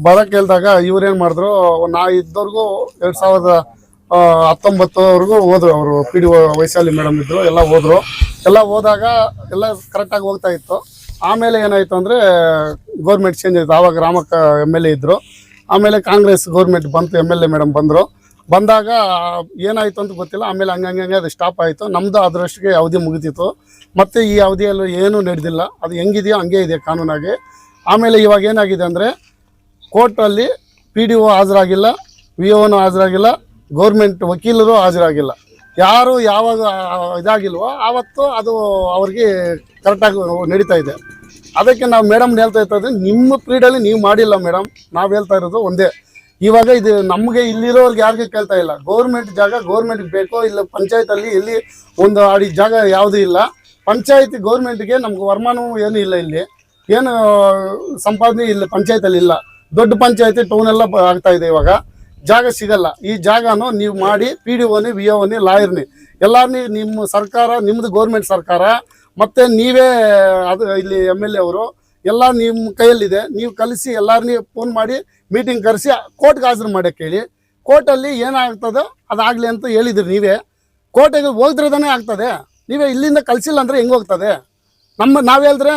ಬರೋಕ್ಕೆ ಹೇಳಿದಾಗ ಇವ್ರೇನು ಮಾಡಿದ್ರು, ನಾ ಇದ್ದವ್ರಿಗೂ 2019ವರೆಗೂ ಹೋದ್ರು. ಅವರು ಪಿ ಡಿ ಒ ವೈಶಾಲಿ ಮೇಡಮ್ ಇದ್ದರು, ಎಲ್ಲ ಹೋದರು. ಎಲ್ಲ ಹೋದಾಗ ಎಲ್ಲ ಕರೆಕ್ಟಾಗಿ ಹೋಗ್ತಾ ಇತ್ತು. ಆಮೇಲೆ ಏನಾಯಿತು ಅಂದರೆ ಗೌರ್ಮೆಂಟ್ ಚೇಂಜ್ ಆಯಿತು. ಆವಾಗ ರಾಮಕ್ಕ MLA ಇದ್ದರು. ಆಮೇಲೆ ಕಾಂಗ್ರೆಸ್ ಗೌರ್ಮೆಂಟ್ ಬಂತು, MLA ಮೇಡಮ್ ಬಂದರು. ಬಂದಾಗ ಏನಾಯಿತು ಅಂತ ಗೊತ್ತಿಲ್ಲ. ಆಮೇಲೆ ಹಂಗೆ ಅದು ಸ್ಟಾಪ್ ಆಯಿತು. ನಮ್ಮದು ಅದರಷ್ಟಿಗೆ ಅವಧಿ ಮುಗಿತಿತ್ತು. ಮತ್ತು ಈ ಅವಧಿಯಲ್ಲೂ ಏನೂ ನಡೆದಿಲ್ಲ. ಅದು ಹೆಂಗಿದೆಯೋ ಹಂಗೆ ಇದೆ ಕಾನೂನಾಗಿ. ಆಮೇಲೆ ಇವಾಗ ಏನಾಗಿದೆ ಅಂದರೆ ಕೋರ್ಟಲ್ಲಿ ಪಿ ಡಿ ಒ ಹಾಜರಾಗಿಲ್ಲ, ವಿ ಒನೂ ಹಾಜರಾಗಿಲ್ಲ, ಗೌರ್ಮೆಂಟ್ ವಕೀಲರು ಹಾಜರಾಗಿಲ್ಲ. ಯಾರು ಯಾವಾಗ ಇದಾಗಿಲ್ವೋ ಆವತ್ತು ಅದು ಅವ್ರಿಗೆ ಕರೆಕ್ಟಾಗಿ ನಡೀತಾ ಇದೆ. ಅದಕ್ಕೆ ನಾವು ಮೇಡಮ್ ಹೇಳ್ತಾ ಇರ್ತದೆ, ನಿಮ್ಮ ಪೀರಿಯಡಲ್ಲಿ ನೀವು ಮಾಡಿಲ್ಲ ಮೇಡಮ್. ನಾವು ಹೇಳ್ತಾ ಇರೋದು ಒಂದೇ, ಇವಾಗ ಇದು ನಮಗೆ ಇಲ್ಲಿರೋರ್ಗೆ ಯಾರಿಗೂ ಕೇಳ್ತಾ ಇಲ್ಲ. ಗೌರ್ಮೆಂಟ್ ಜಾಗ ಗೌರ್ಮೆಂಟ್ಗೆ ಬೇಕೋ ಇಲ್ಲ, ಪಂಚಾಯತಲ್ಲಿ ಎಲ್ಲಿ ಒಂದು ಅಡಿ ಜಾಗ ಯಾವುದೂ ಇಲ್ಲ. ಪಂಚಾಯತಿ ಗೌರ್ಮೆಂಟ್ಗೆ ನಮ್ಗೆ ವರಮಾನವೂ ಏನೂ ಇಲ್ಲ, ಇಲ್ಲಿ ಏನು ಸಂಪಾದನೆ ಇಲ್ಲ ಪಂಚಾಯತಲ್ಲಿ ಇಲ್ಲ. ದೊಡ್ಡ ಪಂಚಾಯತಿ ಟೌನೆಲ್ಲ ಆಗ್ತಾ ಇದೆ. ಇವಾಗ ಜಾಗ ಸಿಗಲ್ಲ. ಈ ಜಾಗನೂ ನೀವು ಮಾಡಿ ಪಿ ಡಿ ಒನಿ ವಿ ಒನಿ ಲಾಯರ್ನಿ ಎಲ್ಲಾರನ್ನೇ ನಿಮ್ಮ ಸರ್ಕಾರ, ನಿಮ್ಮದು ಗೌರ್ಮೆಂಟ್ ಸರ್ಕಾರ, ಮತ್ತು ನೀವೇ ಅದು ಇಲ್ಲಿ MLA ಅವರು ಎಲ್ಲ ನಿಮ್ಮ ಕೈಯಲ್ಲಿದೆ. ನೀವು ಕಲಿಸಿ ಎಲ್ಲರನ್ನೂ ಫೋನ್ ಮಾಡಿ ಮೀಟಿಂಗ್ ಕರೆಸಿ ಕೋರ್ಟ್ಗೆ ಹಾಜರು ಮಾಡೋಕ್ಕೆ ಹೇಳಿ. ಕೋರ್ಟಲ್ಲಿ ಏನಾಗ್ತದೋ ಅದಾಗಲಿ ಅಂತ ಹೇಳಿದ್ರಿ ನೀವೇ. ಕೋರ್ಟಿಗೆ ಹೋಗ್ತಿರೋದೇ ಆಗ್ತದೆ. ನೀವೇ ಇಲ್ಲಿಂದ ಕಲಿಸಿಲ್ಲ ಅಂದರೆ ಹೆಂಗೆ ಹೋಗ್ತದೆ? ನಾವು ಹೇಳಿದ್ರೆ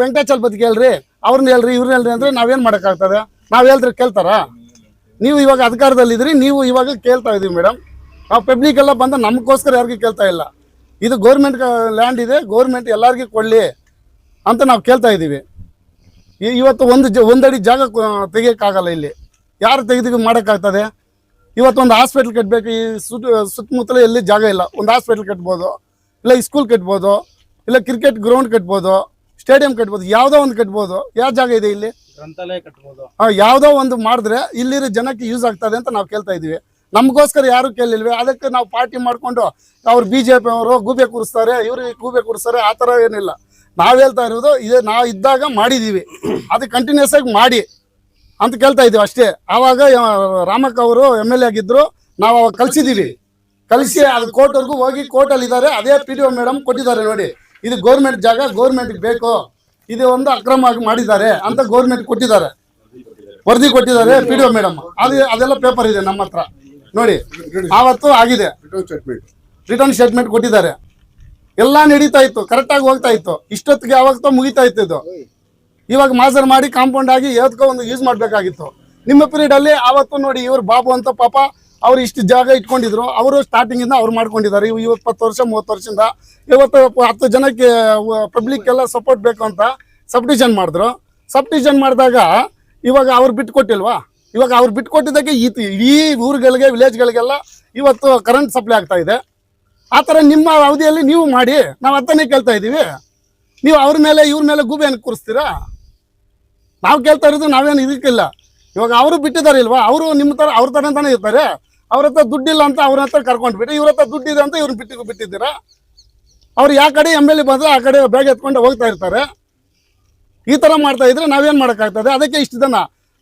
ವೆಂಕಟಾಚಲಪತಿಗೆ ಹೇಳ್ರಿ, ಅವ್ರನ್ನ ಹೇಳ್ರಿ, ಇವ್ರನ್ನ ಹೇಳ್ರಿ ಅಂದರೆ ನಾವೇನು ಮಾಡೋಕ್ಕಾಗ್ತದೆ? ನಾವು ಹೇಳಿದ್ರೆ ಕೇಳ್ತಾರಾ? ನೀವು ಇವಾಗ ಅಧಿಕಾರದಲ್ಲಿದ್ರಿ, ನೀವು ಇವಾಗ ಕೇಳ್ತಾ ಇದ್ದೀವಿ ಮೇಡಮ್. ನಾವು ಪಬ್ಲಿಕ್ ಎಲ್ಲ ಬಂದು ನಮಗೋಸ್ಕರ ಯಾರಿಗೂ ಕೇಳ್ತಾ ಇಲ್ಲ. ಇದು ಗೌರ್ಮೆಂಟ್ ಲ್ಯಾಂಡ್ ಇದೆ, ಗೌರ್ಮೆಂಟ್ ಎಲ್ಲರಿಗೂ ಕೊಡಲಿ ಅಂತ ನಾವು ಕೇಳ್ತಾ ಇದ್ದೀವಿ. ಇವತ್ತು ಒಂದಡಿ ಜಾಗ ತೆಗಿಯೋಕ್ಕಾಗಲ್ಲ. ಇಲ್ಲಿ ಯಾರು ತೆಗೆದು ಮಾಡೋಕ್ಕಾಗ್ತದೆ? ಇವತ್ತೊಂದು ಹಾಸ್ಪಿಟ್ಲ್ ಕಟ್ಟಬೇಕು. ಈ ಸುತ್ತಮುತ್ತಲೂ ಎಲ್ಲಿ ಜಾಗ ಇಲ್ಲ. ಒಂದು ಹಾಸ್ಪಿಟ್ಲ್ ಕಟ್ಬೋದು, ಇಲ್ಲ ಸ್ಕೂಲ್ ಕಟ್ಬೋದು, ಇಲ್ಲ ಕ್ರಿಕೆಟ್ ಗ್ರೌಂಡ್ ಕಟ್ಬೋದು, ಸ್ಟೇಡಿಯಂ ಕಟ್ಬೋದು, ಯಾವುದೋ ಒಂದು ಕಟ್ಬೋದು. ಯಾವ ಜಾಗ ಇದೆ ಇಲ್ಲಿ? ಗ್ರಂಥಾಲಯ ಕಟ್ಬೋದು. ಯಾವುದೋ ಒಂದು ಮಾಡಿದ್ರೆ ಇಲ್ಲಿರೋ ಜನಕ್ಕೆ ಯೂಸ್ ಆಗ್ತದೆ ಅಂತ ನಾವು ಕೇಳ್ತಾ ಇದ್ದೀವಿ. ನಮಗೋಸ್ಕರ ಯಾರು ಕೇಳಿಲ್ವೇ? ಅದಕ್ಕೆ ನಾವು ಪಾರ್ಟಿ ಮಾಡಿಕೊಂಡು ಅವ್ರು BJP ಅವರು ಗೂಬೆ ಕೂರಿಸ್ತಾರೆ, ಇವ್ರಿಗೆ ಗೂಬೆ ಕೂರಿಸ್ತಾರೆ, ಆ ಥರ ಏನಿಲ್ಲ. ನಾವು ಹೇಳ್ತಾ ಇರೋದು ಇದೆ, ನಾವು ಇದ್ದಾಗ ಮಾಡಿದ್ದೀವಿ, ಅದು ಕಂಟಿನ್ಯೂಸ್ ಆಗಿ ಮಾಡಿ ಅಂತ ಕೇಳ್ತಾ ಇದ್ದೀವಿ ಅಷ್ಟೇ. ಆವಾಗ ರಾಮಕ್ಕ ಅವರು MLA ಆಗಿದ್ದರು. ನಾವು ಅವಾಗ ಕಲಿಸಿ ಅದು ಕೋರ್ಟ್ವರೆಗೂ ಹೋಗಿ ಕೋರ್ಟಲ್ಲಿ ಇದ್ದಾರೆ. ಅದೇ ಪಿ ಡಿ ಒ ಮೇಡಮ್ ಕೊಟ್ಟಿದ್ದಾರೆ ನೋಡಿ, ಇದು ಗೌರ್ಮೆಂಟ್ ಜಾಗ, ಗೌರ್ಮೆಂಟ್ಗೆ ಬೇಕು, ಇದು ಒಂದು ಅಕ್ರಮವಾಗಿ ಮಾಡಿದ್ದಾರೆ ಅಂತ ಗೌರ್ಮೆಂಟ್ ಕೊಟ್ಟಿದ್ದಾರೆ, ವರದಿ ಕೊಟ್ಟಿದ್ದಾರೆ ಪಿ ಡಿ ಒ ಮೇಡಮ್. ಅದೆಲ್ಲ ಪೇಪರ್ ಇದೆ ನಮ್ಮ ಹತ್ರ ನೋಡಿ. ಆವತ್ತು ಆಗಿದೆ, ರಿಟರ್ನ್ ಸ್ಟೇಟ್ಮೆಂಟ್ ಕೊಟ್ಟಿದ್ದಾರೆ. ಎಲ್ಲ ನಡೀತಾ ಇತ್ತು, ಕರೆಕ್ಟಾಗಿ ಹೋಗ್ತಾ ಇತ್ತು. ಇಷ್ಟೊತ್ತಿಗೆ ಯಾವಾಗ ಮುಗಿತಾ ಇತ್ತು ಇದು. ಇವಾಗ ಮಾಜರ್ ಮಾಡಿ ಕಾಂಪೌಂಡ್ ಆಗಿ ಯಾವ್ದಕ್ಕೋ ಒಂದು ಯೂಸ್ ಮಾಡಬೇಕಾಗಿತ್ತು. ನಿಮ್ಮ ಪೀರಿಯಡಲ್ಲಿ ಆವತ್ತು ನೋಡಿ, ಇವ್ರು ಬಾಬು ಅಂತ ಪಾಪ ಅವ್ರು ಇಷ್ಟು ಜಾಗ ಇಟ್ಕೊಂಡಿದ್ರು. ಅವರು ಸ್ಟಾರ್ಟಿಂಗಿಂದ ಅವ್ರು ಮಾಡ್ಕೊಂಡಿದ್ದಾರೆ. 20 ವರ್ಷ 30 ವರ್ಷದಿಂದ. ಇವತ್ತು 10 ಜನಕ್ಕೆ ಪಬ್ಲಿಕ್ ಎಲ್ಲ ಸಪೋರ್ಟ್ ಬೇಕು ಅಂತ ಸಬ್ಡಿಷನ್ ಮಾಡಿದ್ರು. ಸಬ್ಡಿಷನ್ ಮಾಡಿದಾಗ ಇವಾಗ ಅವ್ರು ಬಿಟ್ಟು ಕೊಟ್ಟಿಲ್ವಾ? ಇವಾಗ ಅವ್ರು ಬಿಟ್ಟು ಕೊಟ್ಟಿದ್ದಕ್ಕೆ ಇಡೀ ಊರುಗಳಿಗೆ, ವಿಲೇಜ್ಗಳಿಗೆಲ್ಲ ಇವತ್ತು ಕರೆಂಟ್ ಸಪ್ಲೈ ಆಗ್ತಾ ಇದೆ. ಆ ಥರ ನಿಮ್ಮ ಅವಧಿಯಲ್ಲಿ ನೀವು ಮಾಡಿ, ನಾವು ಅದನ್ನೇ ಕೇಳ್ತಾ ಇದ್ದೀವಿ. ನೀವು ಅವ್ರ ಮೇಲೆ ಇವ್ರ ಮೇಲೆ ಗೂಬೆ ಏನು ಕೂರಿಸ್ತೀರಾ? ನಾವು ಕೇಳ್ತಾ ಇರೋದು ನಾವೇನು ಇದಕ್ಕಿಲ್ಲ. ಇವಾಗ ಅವರು ಬಿಟ್ಟಿದ್ದಾರೆ ಇಲ್ವಾ? ಅವರು ನಿಮ್ಮ ಥರ ಅವ್ರ ಥರ ಅಂತಾನೆ ಇರ್ತಾರೆ. ಅವ್ರ ಹತ್ರ ದುಡ್ಡಿಲ್ಲ ಅಂತ ಅವ್ರ ಹತ್ರ ಕರ್ಕೊಂಡ್ಬಿಟ್ಟು, ಇವ್ರ ಹತ್ರ ದುಡ್ಡಿದೆ ಅಂತ ಇವ್ರನ್ನ ಬಿಟ್ಟಿದ್ದೀರಾ? ಅವ್ರು ಯಾವ ಕಡೆ MLA ಬಂದರೆ ಆ ಕಡೆ ಬ್ಯಾಗ್ ಎತ್ಕೊಂಡು ಹೋಗ್ತಾ ಇರ್ತಾರೆ. ಈ ಥರ ಮಾಡ್ತಾ ಇದ್ರೆ ನಾವೇನು ಮಾಡೋಕ್ಕಾಗ್ತದೆ? ಅದಕ್ಕೆ ಇಷ್ಟು ದಿನ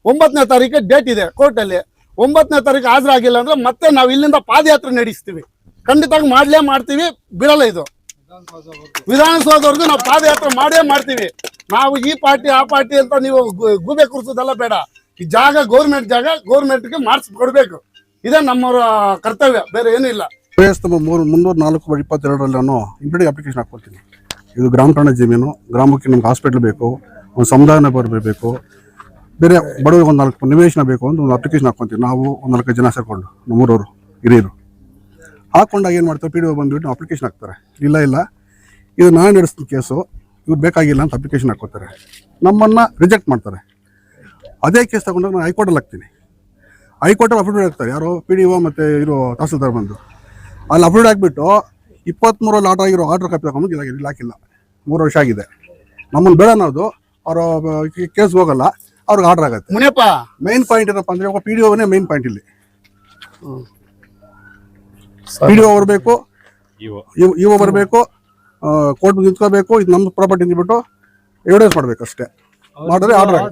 9ನೇ ತಾರೀಕು ಡೇಟ್ ಇದೆ ಕೋರ್ಟಲ್ಲಿ. 9ನೇ ತಾರೀಕು ಹಾಜರಾಗಿಲ್ಲ ಅಂದರೆ ಮತ್ತೆ ನಾವು ಇಲ್ಲಿಂದ ಪಾದಯಾತ್ರೆ ನಡೆಸ್ತೀವಿ. ಖಂಡಿತವಾಗಿ ಮಾಡ್ತೀವಿ, ಬಿಡಲ್ಲ. ಇದು ವಿಧಾನಸೌಧವರೆಗೂ ನಾವು ಪಾದಯಾತ್ರೆ ಮಾಡ್ತೀವಿ. ನಾವು ಈ ಪಾರ್ಟಿ ಆ ಪಾರ್ಟಿ ಅಂತ ನೀವು ಗೂಬೆ ಕೂರಿಸೋದೆಲ್ಲ ಬೇಡ. ಈ ಜಾಗ ಗೌರ್ಮೆಂಟ್ ಜಾಗ, ಗೌರ್ಮೆಂಟ್ಗೆ ಮಾಡಿಸ್ಕೊಡ್ಬೇಕು. ಇದೇ ನಮ್ಮವರ ಕರ್ತವ್ಯ, ಬೇರೆ ಏನೂ ಇಲ್ಲ. 304/22 ನಾನು ಇಂಪ್ಲಿಮೆಂಟ್ ಅಪ್ಲಿಕೇಶನ್ ಹಾಕ್ಕೊಳ್ತೀನಿ. ಇದು ಗ್ರಾಮ ಠಾಣೆ ಜಮೀನು. ಗ್ರಾಮಕ್ಕೆ ನಮ್ಗೆ ಹಾಸ್ಪಿಟ್ಲ್ ಬೇಕು, ಒಂದು ಸಮುದಾಯ ಬರಬೇಕು, ಬೇರೆ ಬಡವರಿಗೆ ಒಂದು 4 ನಿವೇಶನ ಬೇಕು ಅಂತ ಒಂದು ಅಪ್ಲಿಕೇಶನ್ ಹಾಕ್ಕೊತೀವಿ. ನಾವು ಒಂದು 4 ಜನ ಸೇರಿಕೊಂಡು, ನಮ್ಮೂರವರು ಹಿರಿಯರು ಹಾಕೊಂಡಾಗ ಏನು ಮಾಡ್ತಾರೆ, ಪಿ ಡಿ ಒ ಬಂದುಬಿಟ್ಟು ಅಪ್ಲಿಕೇಶನ್ ಹಾಕ್ತಾರೆ. ಇಲ್ಲ ಇದು ನಾನು ನಡೆಸ್ತೀನಿ ಕೇಸು, ಇವ್ರು ಬೇಕಾಗಿಲ್ಲ ಅಂತ ಅಪ್ಲಿಕೇಶನ್ ಹಾಕ್ಕೋತಾರೆ. ನಮ್ಮನ್ನು ರಿಜೆಕ್ಟ್ ಮಾಡ್ತಾರೆ. ಅದೇ ಕೇಸ್ ತಗೊಂಡಾಗ ನಾನು ಹೈಕೋರ್ಟಲ್ಲಿ ಹಾಕ್ತೀನಿ. ಹೈಕೋರ್ಟಲ್ಲಿ ಅಫಿಡವಿಟ್ ಹಾಕ್ತಾರೆ, ಯಾರೋ ಪಿ ಡಿ ಒ ಮತ್ತು ತಹಸೀಲ್ದಾರ್ ಬಂದು ಅಲ್ಲಿ ಅಫಿಡವಿಟ್ ಹಾಕ್ಬಿಟ್ಟು 23 ಲಾಟ್ ಆಗಿರೋ ಆರ್ಡರ್ ಕಾಪಿ ತಗೊಂಡು ಇಲ್ಲಿ ಹಾಕಿಲ್ಲ. 3 ವರ್ಷ ಆಗಿದೆ. ನಮ್ಮನ್ನು ಬೇಡ ಅನ್ನೋದು, ಅವರು ಕೇಸ್ ಹೋಗಲ್ಲ, ಅವ್ರಿಗೆ ಆರ್ಡರ್ ಆಗುತ್ತೆ. ಮುನಿಯಪ್ಪ, ಮೈನ್ ಪಾಯಿಂಟ್ ಏನಪ್ಪ ಅಂದರೆ ಪಿ ಡಿ ಒನೇ ಮೈನ್ ಪಾಯಿಂಟ್. ಇಲ್ಲಿ ಪಿ ಡಿ ಒ ಬರಬೇಕು, ಇಒ ಬರಬೇಕು, ಕೋರ್ಟ್ ನಿಂತ್ಕೋಬೇಕು, ಇದು ನಮ್ಮ ಪ್ರಾಪರ್ಟಿ ಅಂದ್ಬಿಟ್ಟು ಎವಿಡೆನ್ಸ್ ಮಾಡಬೇಕು ಅಷ್ಟೇ. ಮಾಡಿದ್ರೆ ಆರ್ಡರ್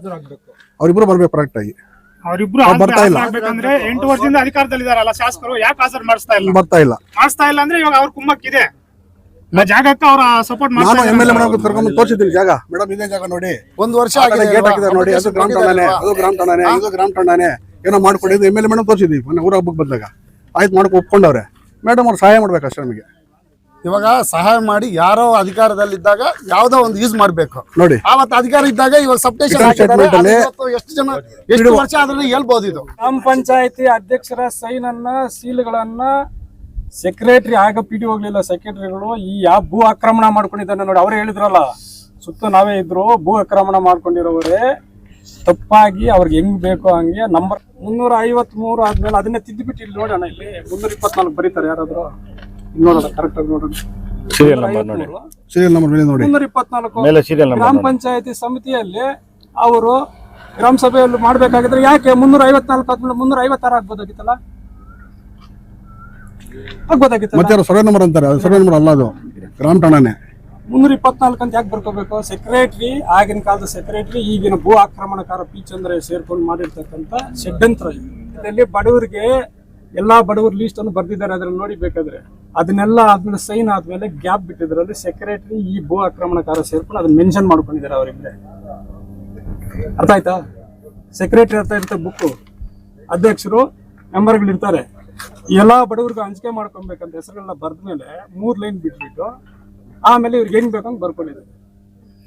ಅವ್ರಿಬ್ರು ಬರ್ಬೇಕು ಕರೆಕ್ಟ್ ಆಗಿ. ಅವರಿಬ್ರು ಬರ್ತಾ ಇಲ್ಲ. ಆಗ್ಬೇಕಂದ್ರೆ 8 ವರ್ಷದಿಂದ ಅಧಿಕಾರದಲ್ಲಿದಾರಲ್ಲ ಶಾಸಕರು, ಯಾಕೆ ಹಾಜರು ಮಾಡಿಸ್ತಾ ಇಲ್ಲ ಬರ್ತಾ ಇಲ್ಲ ಅಂದ್ರೆ ಇವಾಗ ಅವ್ರ ಕುಮ್ಮಕ್ಕಿದೆ ಆ ಜಾಗಕ್ಕೆ ಅವ್ರ ಸಪೋರ್ಟ್ ನಾನು ಮಾಡ್ತಾರೆ. ಎಮ್ ಎಲ್ ಎ ಮೇಡಮ್ ಕರ್ಕೊಂಡು ತೋರಿಸಿದ್ದೀನಿ ಜಾಗ. ಮೇಡಮ್ ಇದೇ ಜಾಗ ನೋಡಿ, 1 ವರ್ಷ ಗೇಟ್ ಹಾಕಿದ್ದಾರೆ ನೋಡಿ, ಅದು ಗ್ರಾಮ ಠಾಣಾನೇ, ಅದು ಗ್ರಾಮ ಠಾಣಾನೇ, ಇದು ಗ್ರಾಮ ಠಾಣಾನೇ, ಏನೋ ಮಾಡ್ಕೊಂಡಿದ್ದು ಎಮ್ ಎಲ್ ಎ ಮೇಡಮ್ ತೋರಿಸಿದ್ವಿ ಮೊನ್ನೆ ಊರ ಹಬ್ಬಕ್ಕೆ ಬಂದಾಗ. ಆಯ್ತು ಮಾಡಕ್ಕೆ ಒಪ್ಕೊಂಡವ್ರೆ. ಮೇಡಮ್ ಅವ್ರು ಸಹಾಯ ಮಾಡ್ಬೇಕು ಅಷ್ಟೇ ನಮಗೆ. ಇವಾಗ ಸಹಾಯ ಮಾಡಿ ಯಾರೋ ಅಧಿಕಾರದಲ್ಲಿದ್ದಾಗ ಯಾವ್ದೋ ಒಂದು ಯೂಸ್ ಮಾಡ್ಬೇಕು ನೋಡಿ ಆವತ್ತು ಅಧಿಕಾರ ಇದ್ದಾಗ ಇವಾಗ ಸಬ್ಸ್ಟೇಷನ್ ಎಷ್ಟು ಜನ ಎಷ್ಟು ವರ್ಷ ಆದ್ರೂ ಹೇಳ್ಬೋದು. ಇದು ಗ್ರಾಮ ಪಂಚಾಯತಿ ಅಧ್ಯಕ್ಷರ ಸೈನ್ ಅನ್ನ ಸೀಲ್ಗಳನ್ನ ಸೆಕ್ರೆಟರಿ ಆಗ ಪಿಡಿ ಹೋಗ್ಲಿಲ್ಲ ಸೆಕ್ರೆಟರಿಗಳು ಈ ಯಾವ ಭೂ ಆಕ್ರಮಣ ಮಾಡ್ಕೊಂಡಿದ್ದಾನೆ ನೋಡಿ. ಅವರೇ ಹೇಳಿದ್ರಲ್ಲ, ಸುತ್ತ ನಾವೇ ಇದ್ರು, ಭೂ ಆಕ್ರಮಣ ಮಾಡ್ಕೊಂಡಿರೋವರೇ ತಪ್ಪಾಗಿ ಅವ್ರಿಗೆ ಹೆಂಗ್ ಬೇಕೋ ಹಂಗೆ ನಂಬರ್ 353 ಆದ್ಮೇಲೆ ಅದನ್ನೇ ತಿದ್ದುಬಿಟ್ಟು ಇಲ್ಲಿ ನೋಡೋಣ, ಇಲ್ಲಿ 324 ಬರೀತಾರೆ ಯಾರಾದ್ರು ನೋಡೋಣ ಕರೆಕ್ಟ್ ಆಗಿ ನೋಡೋಣ. ಸೀರಿಯಲ್ ನಂಬರ್ ಮೇಲೆ ನೋಡಿ. 324 ಗ್ರಾಮ ಪಂಚಾಯತಿ ಸಮಿತಿಯಲ್ಲಿ ಅವರು ಗ್ರಾಮ ಸಭೆಯಲ್ಲಿ ಮಾಡ್ಬೇಕಾಗಿದ್ರೆ ಯಾಕೆ 354 ಆದ್ಮೇಲೆ 356 ಆಗ್ಬೋದಾಗಿತ್ತಲ್ಲ, ಆಗ್ಬೋದಾಗಿತ್ತಲ್ಲ. ಮತ್ತೆ ಸರ್ವೆ ನಂಬರ್ ಅಂತಾರೆ, ಅದು ಸರ್ವೆ ನಂಬರ್ ಅಲ್ಲ, ಅದು ಗ್ರಾಮ ಠಾಣಾನೇ. 324 ಅಂತ ಯಾಕೆ ಬರ್ಕೋಬೇಕು? ಸೆಕ್ರೆಟರಿ, ಆಗಿನ ಕಾಲದ ಸೆಕ್ರೆಟರಿ, ಈಗಿನ ಭೂ ಆಕ್ರಮಣಕಾರ ಪಿ ಚಂದ್ರ ಸೇರ್ಕೊಂಡು ಮಾಡಿರ್ತಕ್ಕಂಥ ಷಡ್ಯಂತ್ರ. ಇದರಲ್ಲಿ ಬಡವರಿಗೆ ಎಲ್ಲಾ ಬಡವರ ಲೀಸ್ಟ್ ಅನ್ನು ಬರ್ದಿದ್ದಾರೆ, ಅದ್ರಲ್ಲಿ ನೋಡಿ ಬೇಕಾದ್ರೆ. ಅದನ್ನೆಲ್ಲ ಆದ್ಮೇಲೆ ಸೈನ್ ಆದ್ಮೇಲೆ ಗ್ಯಾಪ್ ಬಿಟ್ಟಿದ್ರಲ್ಲಿ ಸೆಕ್ರೆಟರಿ ಈ ಭೂ ಆಕ್ರಮಣಕಾರ ಸೇರ್ಕೊಂಡು ಅದನ್ನ ಮೆನ್ಷನ್ ಮಾಡ್ಕೊಂಡಿದ್ದಾರೆ ಅವರಿಗೆ. ಅರ್ಥ ಆಯ್ತಾ? ಸೆಕ್ರೆಟರಿ ಅರ್ಥ ಇರುತ್ತೆ ಬುಕ್, ಅಧ್ಯಕ್ಷರು ಮೆಂಬರ್ಗಳು ಇರ್ತಾರೆ. ಎಲ್ಲಾ ಬಡವರಿಗೂ ಹಂಚಿಕೆ ಮಾಡ್ಕೊಬೇಕಂತ ಹೆಸರುಗಳನ್ನ ಬರ್ದ್ಮೇಲೆ 3 ಲೈನ್ ಬಿಟ್ಬಿಟ್ಟು ಆಮೇಲೆ ಇವ್ರಿಗೆ ಹೆಂಗ್ ಬೇಕಂತ ಬರ್ಕೊಂಡಿದ್ದಾರೆ.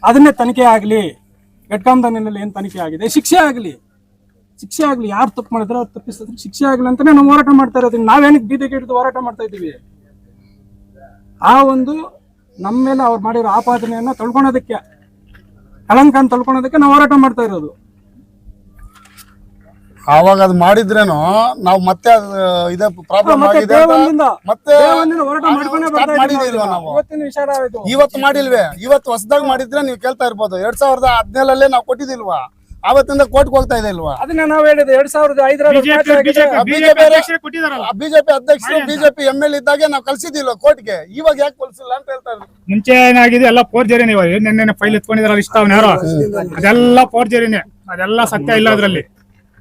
ಅದನ್ನೇ ತನಿಖೆ ಆಗ್ಲಿ, ಘಟಕಾಂಧನಲ್ಲಿ ಏನ್ ತನಿಖೆ ಆಗಿದೆ, ಶಿಕ್ಷೆ ಆಗ್ಲಿ, ಯಾರು ತಪ್ಪು ಮಾಡಿದ್ರೆ ಅವ್ರು ತಪ್ಪಿಸಿದ್ರೆ ಶಿಕ್ಷೆ ಆಗ್ಲಿ ಅಂತಾನೆ ನಾವು ಹೋರಾಟ ಮಾಡ್ತಾ ಇರೋದು. ನಾವೇನಕ್ಕೆ ಬೀದಿಗೆ ಹಿಡಿದು ಹೋರಾಟ ಮಾಡ್ತಾ ಇದ್ದೀವಿ? ಆ ಒಂದು ನಮ್ಮ ಮೇಲೆ ಅವ್ರು ಮಾಡಿರೋ ಆಪಾದನೆಯನ್ನ ತೊಳ್ಕೊಳೋದಕ್ಕೆ, ಕಳಂಕನ ತೊಳ್ಕೊಳೋದಕ್ಕೆ ನಾವು ಹೋರಾಟ ಮಾಡ್ತಾ ಇರೋದು. ಆವಾಗ ಅದು ಮಾಡಿದ್ರೇನು ನಾವು ಮತ್ತೆ ಇದೇ ಪ್ರಾಬ್ಲಮ್ ಆಗಿದೆ ಮತ್ತೆ ಹೋರಾಟ ಮಾಡ್ಕೊಂಡೇ ಬರ್ತಾ ಮಾಡಿದಿಲ್ವಾ ನಾವು? ಇವತ್ತಿನ ವಿಚಾರ ಇದು. ಇವತ್ತು ಮಾಡಿಲ್ವೇ? ಇವತ್ತು ಹೊಸದಾಗಿ ಮಾಡಿದ್ರೆ ನೀವು ಕೇಳ್ತಾ ಇರ್ಬೋದು. 2017 ನಾವು ಕೊಟ್ಟಿದಿಲ್ವಾ? ಆವತ್ತಿಂದ ಕೋರ್ಟ್ಗೆ ಹೋಗ್ತಾ ಇದೆ ಇಲ್ವಾ? ಅದನ್ನ ನಾವು ಹೇಳಿದೆ 2005 ಬಿಜೆಪಿ ಅಧ್ಯಕ್ಷರು ಬಿಜೆಪಿ ML ಇದ್ದಾಗೆ ನಾವು ಕಳ್ಸಿದಿಲ್ವ ಕೋರ್ಟ್ಗೆ? ಇವಾಗ ಯಾಕೆ ಕಳ್ಸಿಲ್ಲ ಅಂತ ಹೇಳ್ತಾ ಇದ್ರು. ಮುಂಚೆ ಏನಾಗಿದೆ ಎಲ್ಲ ಫೋರ್ಜರಿನೇ. ನೆನ್ನೆ ಫೈಲ್ ಎತ್ಕೊಂಡಿದಾರಲ್ಲ ಇಷ್ಟಾವ್ ಯಾರೋ, ಅದೆಲ್ಲ ಫೋರ್ಜರಿನೇ, ಅದೆಲ್ಲ ಸತ್ಯ ಇಲ್ಲ ಅದ್ರಲ್ಲಿ.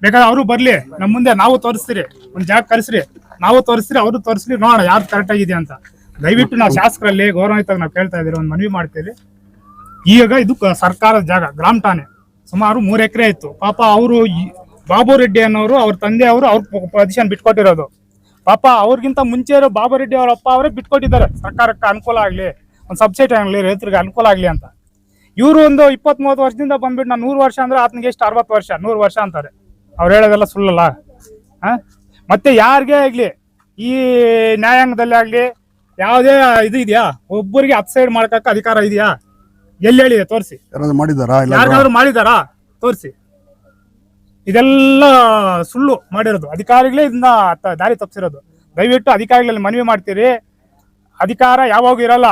ಬೇಕಾದ್ರೆ ಅವರು ಬರ್ಲಿ ನಮ್ಮ ಮುಂದೆ, ನಾವು ತೋರಿಸ್ತೀರಿ, ಒಂದ್ ಜಾಗ ಕರೆಸ್ರಿ, ನಾವು ತೋರಿಸ್ತೀರಿ, ಅವರು ತೋರಿಸ್ರಿ, ನೋಡೋಣ ಯಾರು ಕರೆಕ್ಟ್ ಆಗಿದೆ ಅಂತ. ದಯವಿಟ್ಟು ನಾವು ಶಾಸಕರಲ್ಲಿ ಗೌರವಯುತವಾಗಿ ನಾವು ಕೇಳ್ತಾ ಇದ್ದೀರಿ, ಒಂದು ಮನವಿ ಮಾಡ್ತೀವಿ. ಈಗ ಇದು ಸರ್ಕಾರದ ಜಾಗ, ಗ್ರಾಮ ಠಾಣೆ ಸುಮಾರು 3 ಎಕರೆ ಇತ್ತು. ಪಾಪ ಅವರು ಬಾಬು ರೆಡ್ಡಿ ಅನ್ನೋರು, ಅವ್ರ ತಂದೆ ಅವರು ಅವ್ರ ಪೊಸಿಷನ್ ಬಿಟ್ಕೊಟ್ಟಿರೋದು. ಪಾಪ ಅವ್ರಿಗಿಂತ ಮುಂಚೆ ಇರೋ ಬಾಬು ರೆಡ್ಡಿ ಅವ್ರ ಅಪ್ಪ ಅವರೇ ಬಿಟ್ಕೊಟ್ಟಿದ್ದಾರೆ, ಸರ್ಕಾರಕ್ಕೆ ಅನುಕೂಲ ಆಗ್ಲಿ, ಒಂದು ಸಬ್ಸಿಡಿ ಆಗ್ಲಿ, ರೈತರಿಗೆ ಅನುಕೂಲ ಆಗ್ಲಿ ಅಂತ. ಇವರು ಒಂದು 20-30 ವರ್ಷದಿಂದ ಬಂದ್ಬಿಟ್ಟು ನಾನು 100 ವರ್ಷ ಅಂದ್ರೆ ಆತನಿಗೆ ಎಷ್ಟು 60 ವರ್ಷ 100 ವರ್ಷ ಅಂತಾರೆ. ಅವ್ರು ಹೇಳೋದೆಲ್ಲ ಸುಳ್ಳಲ್ಲ. ಮತ್ತೆ ಯಾರಿಗೆ ಆಗ್ಲಿ ಈ ನ್ಯಾಯಾಂಗದಲ್ಲಿ ಆಗ್ಲಿ ಯಾವುದೇ ಇದು ಇದೆಯಾ? ಒಬ್ಬರಿಗೆ ಅಪ್ಸೈಡ್ ಮಾಡ್ಕಕ್ಕ ಅಧಿಕಾರ ಇದೆಯಾ? ಎಲ್ಲಿ ಹೇಳಿದೆ ತೋರಿಸಿ. ಯಾರಿಗಾದ್ರು ಮಾಡಿದಾರಾ ತೋರಿಸಿ. ಇದೆಲ್ಲ ಸುಳ್ಳು ಮಾಡಿರೋದು, ಅಧಿಕಾರಿಗಳೇ ಇದನ್ನ ದಾರಿ ತಪ್ಪಿಸಿರೋದು. ದಯವಿಟ್ಟು ಅಧಿಕಾರಿಗಳಲ್ಲಿ ಮನವಿ ಮಾಡ್ತೀರಿ, ಅಧಿಕಾರ ಯಾವಾಗೂ ಇರಲ್ಲ.